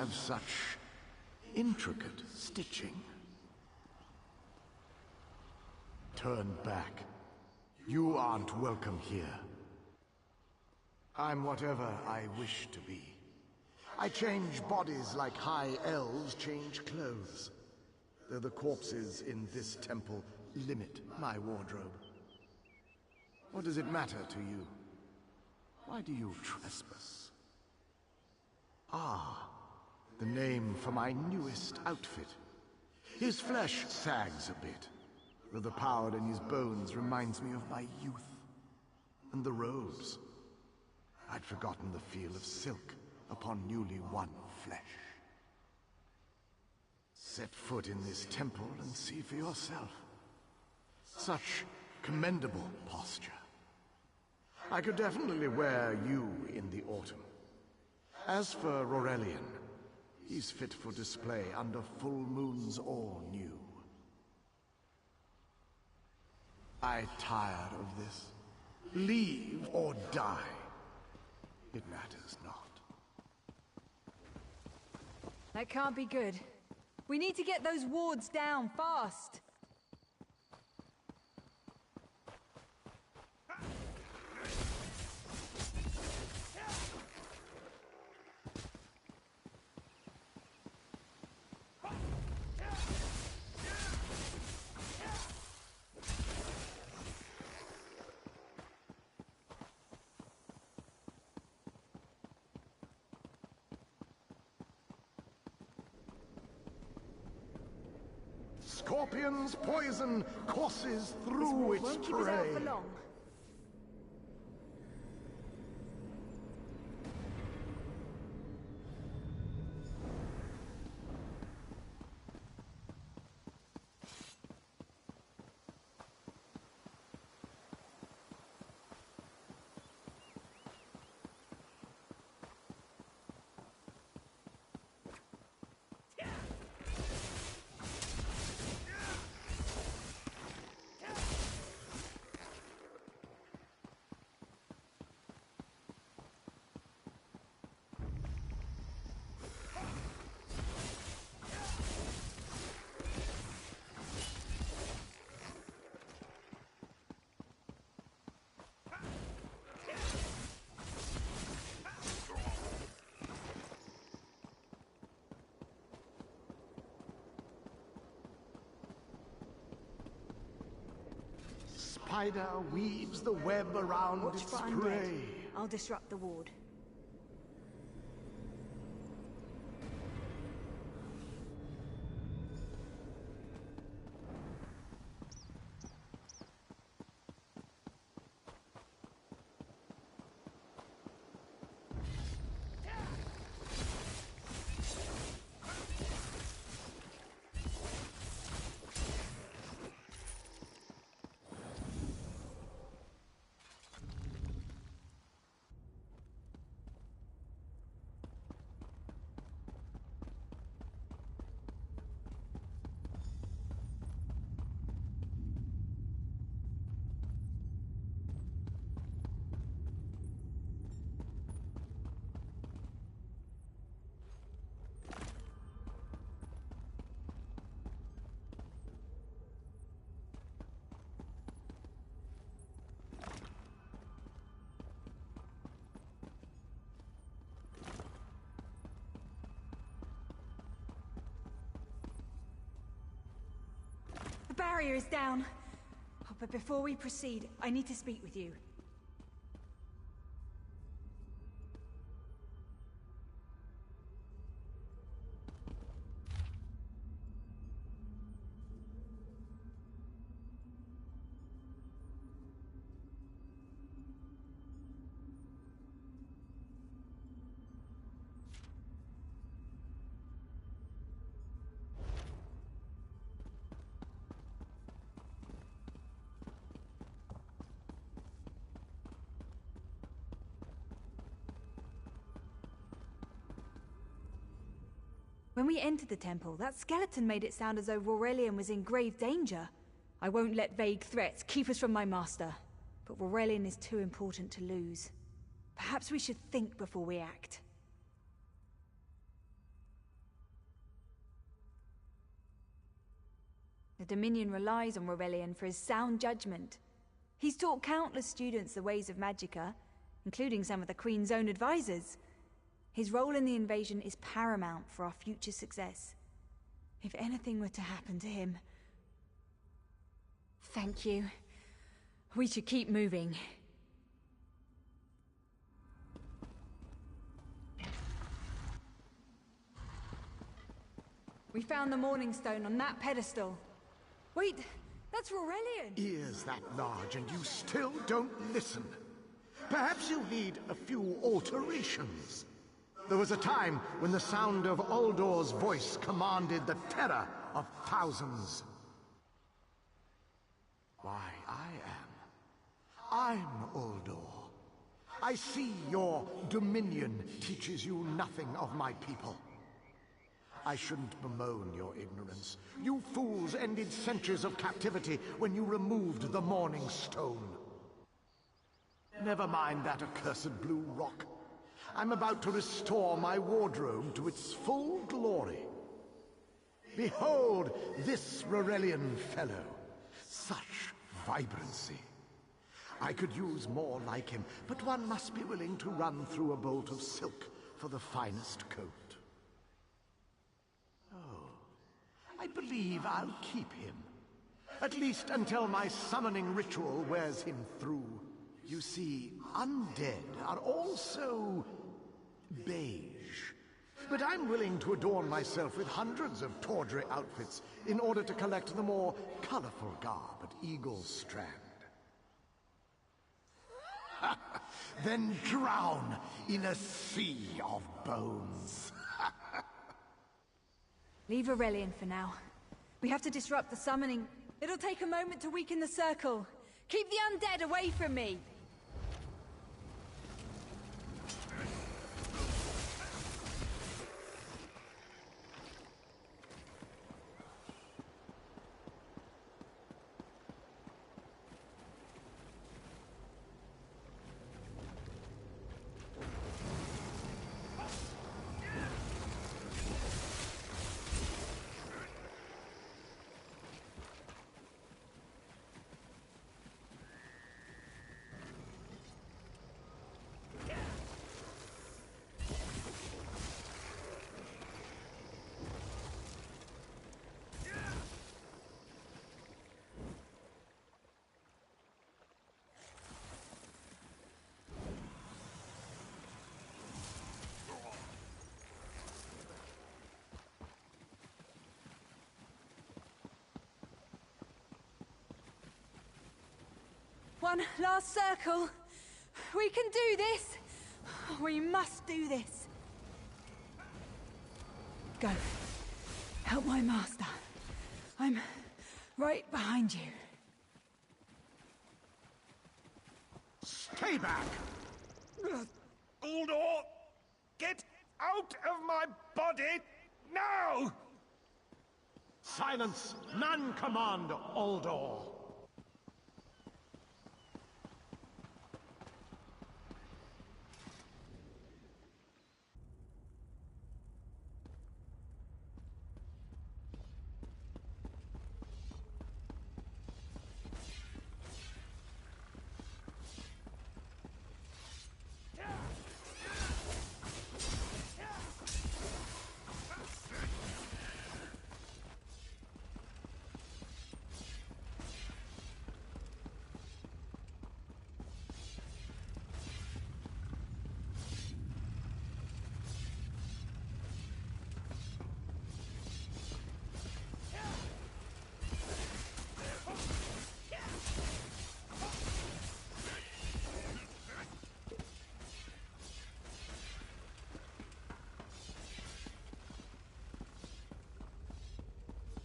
have such intricate stitching. Turn back. You aren't welcome here. I'm whatever I wish to be. I change bodies like high elves change clothes. Though the corpses in this temple limit my wardrobe. What does it matter to you? Why do you trespass? Ah, the name for my newest outfit. His flesh sags a bit, though the power in his bones reminds me of my youth. And the robes. I'd forgotten the feel of silk upon newly won flesh. Set foot in this temple and see for yourself. Such commendable posture. I could definitely wear you in the autumn. As for Aurelian, he's fit for display under full moons or new. I'm tired of this. Leave or die. It matters not. That can't be good. We need to get those wards down fast. Scorpion's poison courses through its won't keep us out for prey. long. Spider weaves the web around Watch its for undead. prey. I'll disrupt the ward. The barrier is down. Oh, but before we proceed, I need to speak with you. When we entered the temple, that skeleton made it sound as though Aurelian was in grave danger. I won't let vague threats keep us from my master. But Aurelian is too important to lose. Perhaps we should think before we act. The Dominion relies on Aurelian for his sound judgment. He's taught countless students the ways of Magicka, including some of the Queen's own advisors. His role in the invasion is paramount for our future success. If anything were to happen to him... Thank you. We should keep moving. We found the Morning Stone on that pedestal. Wait, that's Aurelian! Ears that large and you still don't listen. Perhaps you need a few alterations. There was a time when the sound of Uldor's voice commanded the terror of thousands. Why, I'm Uldor. I see your dominion teaches you nothing of my people. I shouldn't bemoan your ignorance. You fools ended centuries of captivity when you removed the Morning Stone. Never mind that accursed blue rock. I'm about to restore my wardrobe to its full glory. Behold this Aurelian fellow. Such vibrancy. I could use more like him, but one must be willing to run through a bolt of silk for the finest coat. I believe I'll keep him. At least until my summoning ritual wears him through. You see, undead are also beige. But I'm willing to adorn myself with hundreds of tawdry outfits in order to collect the more colorful garb at Eagle Strand. Then drown in a sea of bones. Leave Aurelian for now. We have to disrupt the summoning. It'll take a moment to weaken the circle. Keep the undead away from me! One last circle. We can do this. We must do this. Go. Help my master. I'm right behind you. Stay back! Uldor! Get out of my body now! Silence! None command Uldor!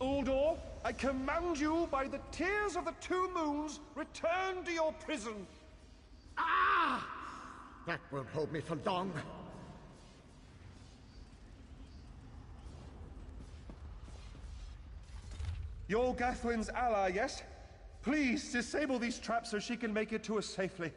Uldor, I command you by the tears of the two moons, return to your prison. Ah! That won't hold me for long. You're Gathwin's ally, yes? Please disable these traps so she can make it to us safely.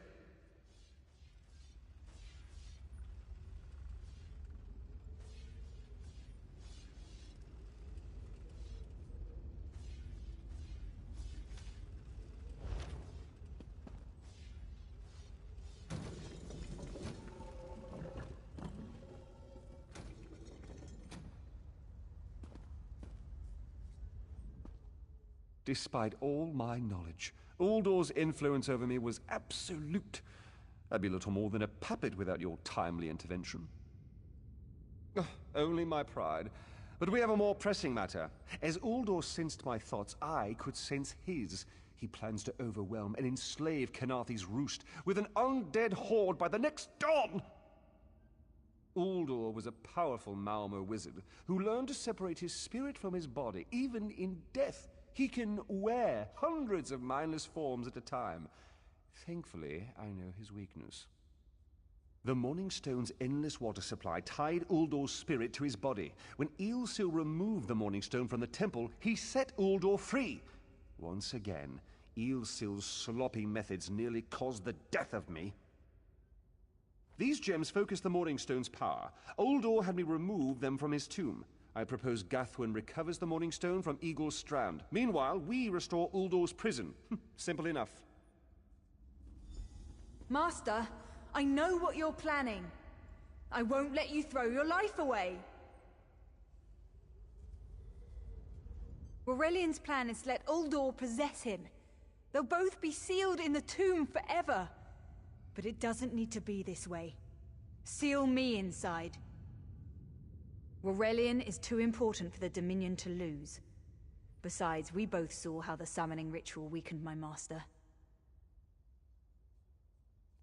Despite all my knowledge, Uldor's influence over me was absolute. I'd be little more than a puppet without your timely intervention. Only my pride. But we have a more pressing matter. As Uldor sensed my thoughts, I could sense his. He plans to overwhelm and enslave Khenarthi's Roost with an undead horde by the next dawn! Uldor was a powerful Malmo wizard who learned to separate his spirit from his body, even in death. He can wear hundreds of mindless forms at a time. Thankfully, I know his weakness. The Morning Stone's endless water supply tied Uldor's spirit to his body. When Eilsil removed the Morning Stone from the temple, he set Uldor free. Once again, Eilsil's sloppy methods nearly caused the death of me. These gems focus the Morning Stone's power. Uldor had me remove them from his tomb. I propose Gathwin recovers the Morning Stone from Eagle's Strand. Meanwhile, we restore Uldor's prison. Simple enough. Master, I know what you're planning. I won't let you throw your life away. Aurelian's plan is to let Uldor possess him. They'll both be sealed in the tomb forever. But it doesn't need to be this way. Seal me inside. Aurelian is too important for the Dominion to lose. Besides, we both saw how the summoning ritual weakened my master.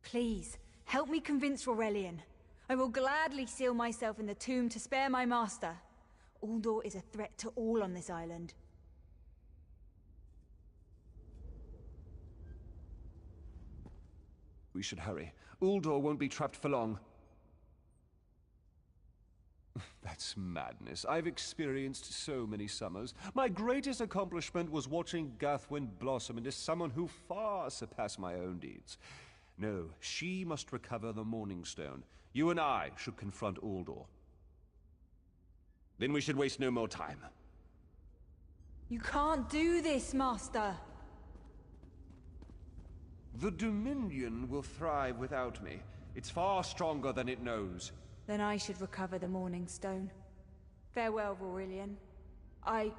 Please, help me convince Aurelian. I will gladly seal myself in the tomb to spare my master. Uldor is a threat to all on this island. We should hurry. Uldor won't be trapped for long. That's madness. I've experienced so many summers. My greatest accomplishment was watching Gathwin blossom into someone who far surpassed my own deeds. No, she must recover the Morning Stone. You and I should confront Uldor. Then we should waste no more time. You can't do this, Master! The Dominion will thrive without me. It's far stronger than it knows. Then I should recover the Morning Stone. Farewell, Aurelian. I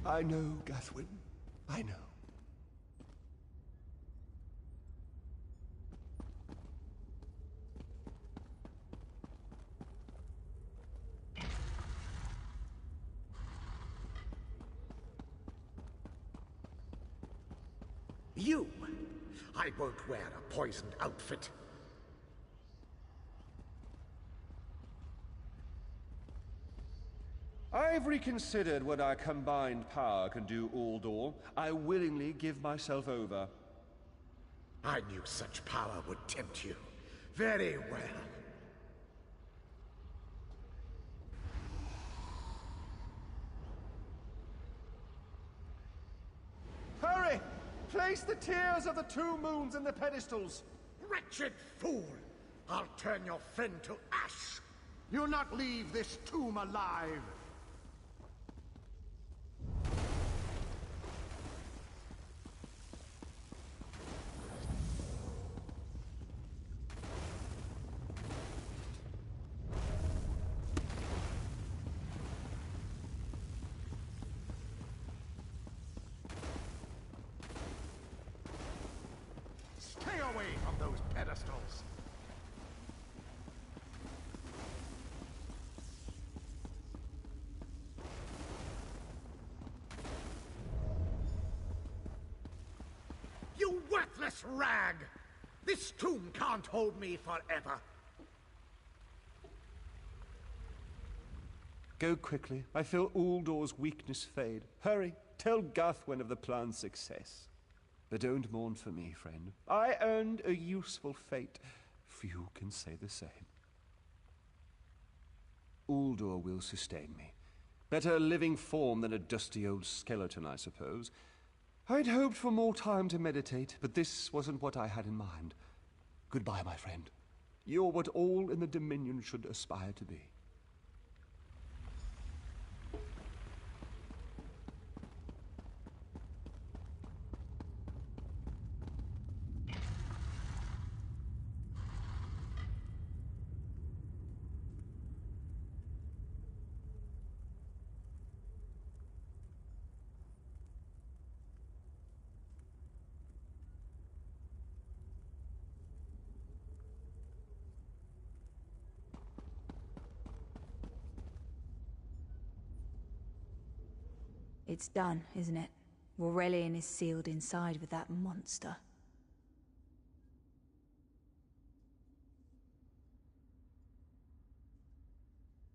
know, Gathwin. I know. You! I won't wear a poisoned outfit. I've reconsidered what our combined power can do, Uldor. I willingly give myself over. I knew such power would tempt you. Very well. Hurry! Place the tears of the two moons in the pedestals! Wretched fool! I'll turn your friend to ash! You'll not leave this tomb alive! Stay away from those pedestals! You worthless rag! This tomb can't hold me forever! Go quickly. I feel Uldor's weakness fade. Hurry, tell Gathwin of the plan's success. But don't mourn for me, friend. I earned a useful fate. Few can say the same. Uldor will sustain me. Better a living form than a dusty old skeleton, I suppose. I'd hoped for more time to meditate, but this wasn't what I had in mind. Goodbye, my friend. You're what all in the Dominion should aspire to be. It's done, isn't it? Aurelian is sealed inside with that monster.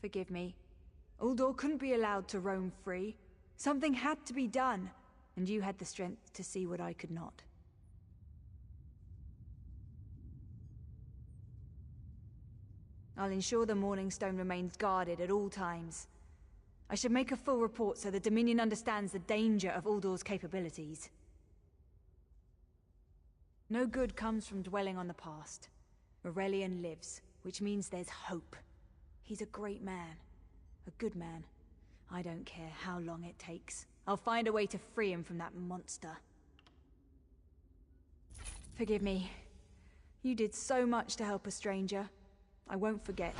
Forgive me. Uldor couldn't be allowed to roam free. Something had to be done, and you had the strength to see what I could not. I'll ensure the Morning Stone remains guarded at all times. I should make a full report so the Dominion understands the danger of Uldor's capabilities. No good comes from dwelling on the past. Aurelian lives, which means there's hope. He's a great man. A good man. I don't care how long it takes. I'll find a way to free him from that monster. Forgive me. You did so much to help a stranger. I won't forget.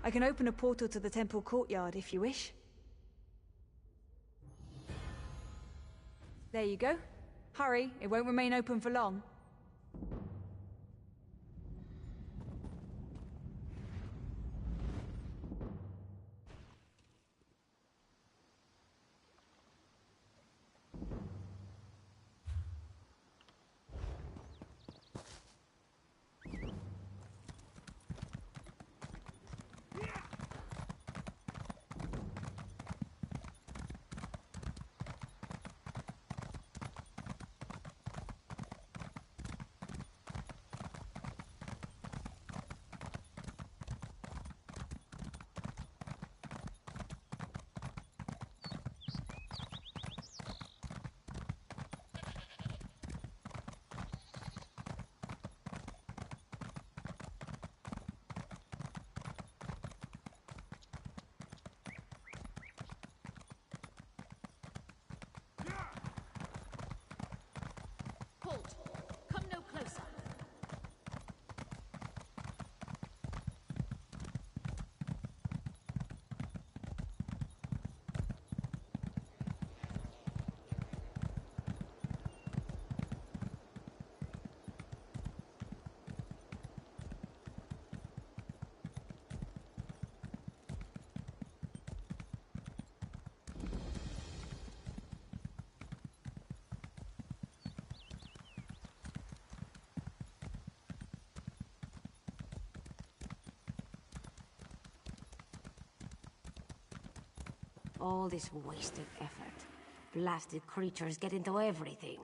I can open a portal to the temple courtyard if you wish. There you go. Hurry, it won't remain open for long. Halt! Come no closer. All this wasted effort. Blasted creatures get into everything.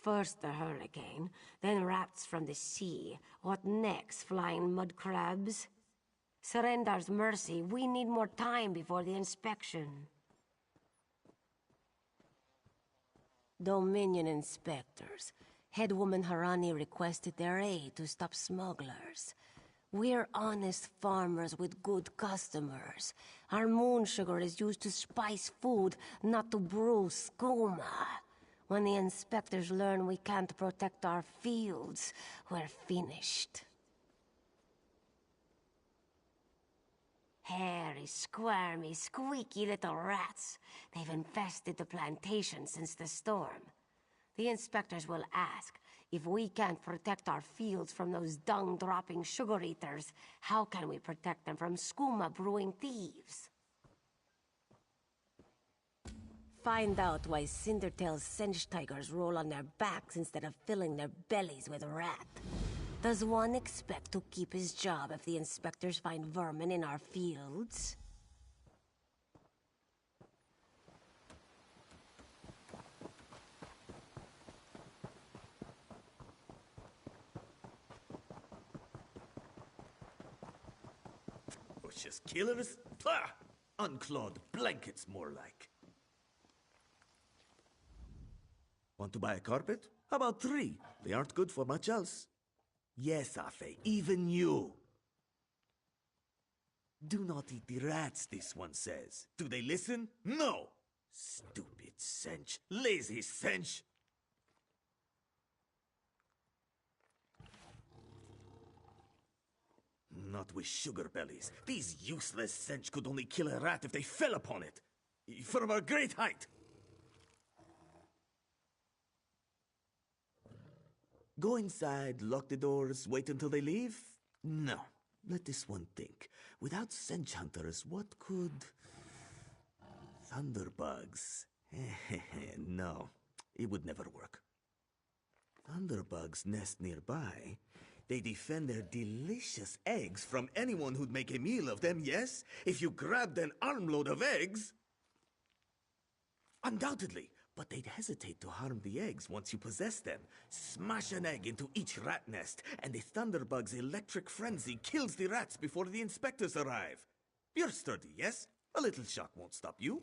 First the hurricane, then rats from the sea. What next, flying mud crabs? Surrender's mercy, we need more time before the inspection. Dominion inspectors. Headwoman Harani requested their aid to stop smugglers. We're honest farmers with good customers. Our moon sugar is used to spice food, not to brew skooma. When the inspectors learn we can't protect our fields, we're finished. Hairy, squirmy, squeaky little rats. They've infested the plantation since the storm. The inspectors will ask, if we can't protect our fields from those dung-dropping sugar-eaters, how can we protect them from skooma-brewing thieves? Find out why Cindertail's Sench tigers roll on their backs instead of filling their bellies with rat. Does one expect to keep his job if the inspectors find vermin in our fields? Just killers? Pah! Unclawed blankets, more like. Want to buy a carpet? How about 3? They aren't good for much else. Yes, Afe, even you. Do not eat the rats, this one says. Do they listen? No! Stupid Sench. Lazy Sench. Not with sugar bellies. These useless Sench could only kill a rat if they fell upon it. From a great height. Go inside, lock the doors, wait until they leave? No. Let this one think. Without Sench hunters, what could Thunderbugs. No, it would never work. Thunderbugs nest nearby. They defend their delicious eggs from anyone who'd make a meal of them, yes? If you grabbed an armload of eggs... Undoubtedly, but they'd hesitate to harm the eggs once you possess them. Smash an egg into each rat nest, and the Thunderbug's electric frenzy kills the rats before the inspectors arrive. You're sturdy, yes? A little shock won't stop you.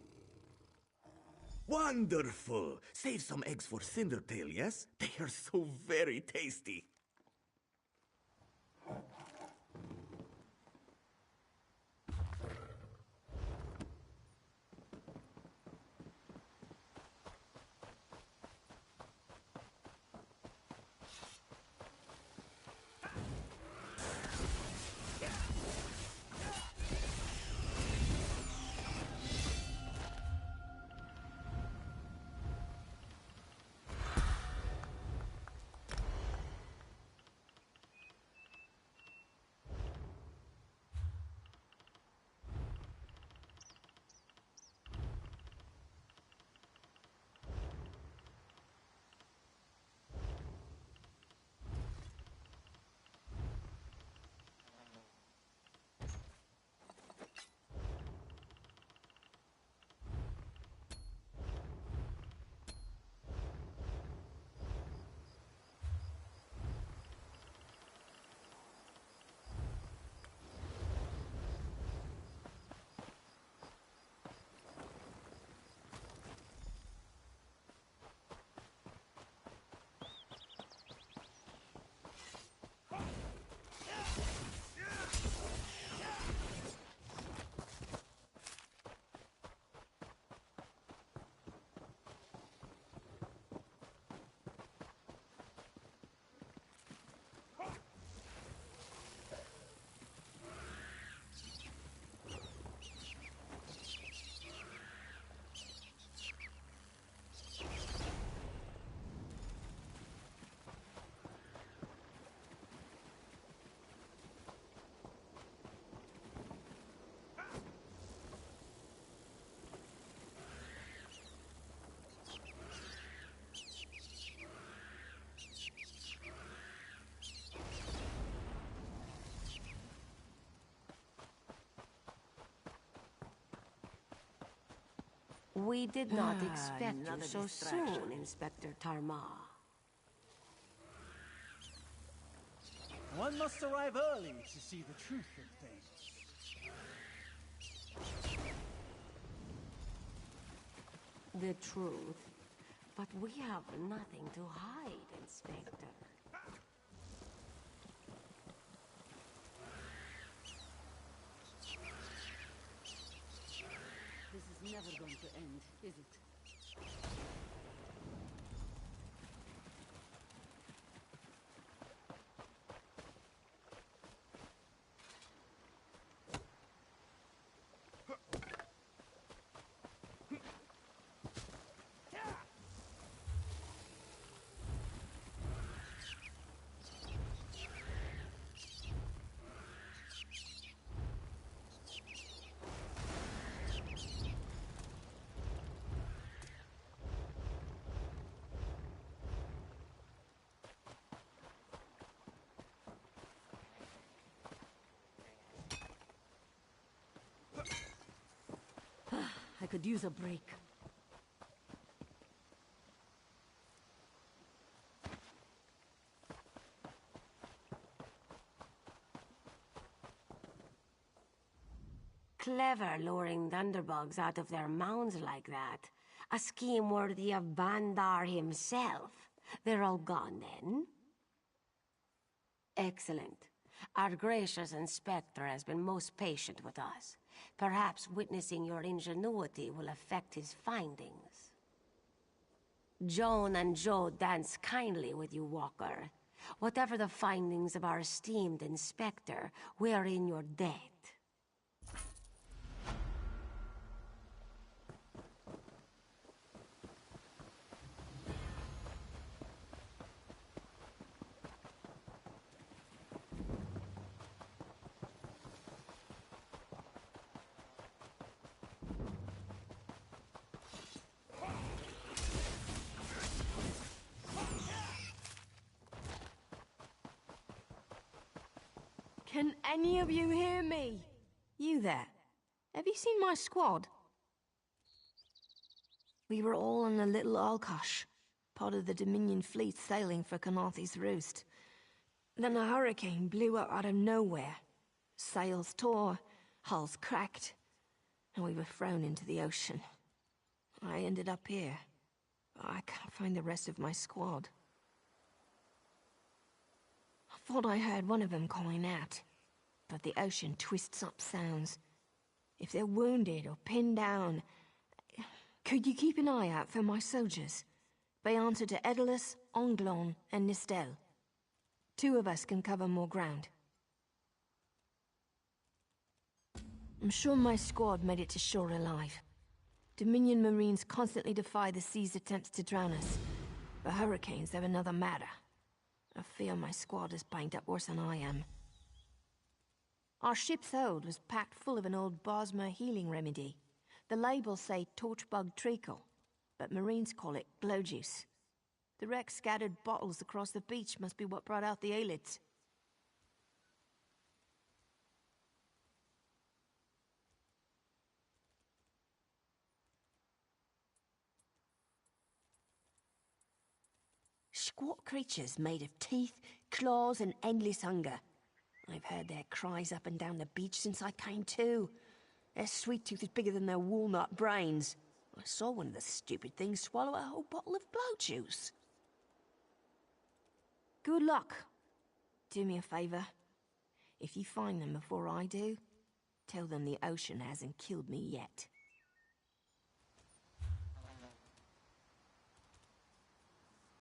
Wonderful! Save some eggs for Cindertail, yes? They are so very tasty. We did not expect you so soon, Inspector Tarmar. One must arrive early to see the truth of things. The truth. But we have nothing to hide, Inspector. This is never going to end, is it? I could use a break. Clever luring thunderbugs out of their mounds like that. A scheme worthy of Bandar himself. They're all gone then? Excellent. Our gracious inspector has been most patient with us. Perhaps witnessing your ingenuity will affect his findings. Joan and Joe dance kindly with you, Walker. Whatever the findings of our esteemed inspector, we are in your debt. Can any of you hear me? You there? Have you seen my squad? We were all on a little Alkosh, part of the Dominion fleet sailing for Khenarthi's Roost. Then a hurricane blew up out of nowhere. Sails tore, hulls cracked, and we were thrown into the ocean. I ended up here. I can't find the rest of my squad. I thought I heard one of them calling out, but the ocean twists up sounds. If they're wounded or pinned down, could you keep an eye out for my soldiers? They answer to Edalus, Onglon, and Nistel. 2 of us can cover more ground. I'm sure my squad made it to shore alive. Dominion Marines constantly defy the sea's attempts to drown us. The hurricanes, they're another matter. I fear my squad is banged up worse than I am. Our ship's hold was packed full of an old Bosmer healing remedy. The labels say torchbug treacle, but Marines call it glow juice. The wreck scattered bottles across the beach must be what brought out the Aelids. Squat creatures made of teeth, claws, and endless hunger. I've heard their cries up and down the beach since I came to. Their sweet tooth is bigger than their walnut brains. I saw one of the stupid things swallow a whole bottle of blow juice. Good luck. Do me a favor. If you find them before I do, tell them the ocean hasn't killed me yet.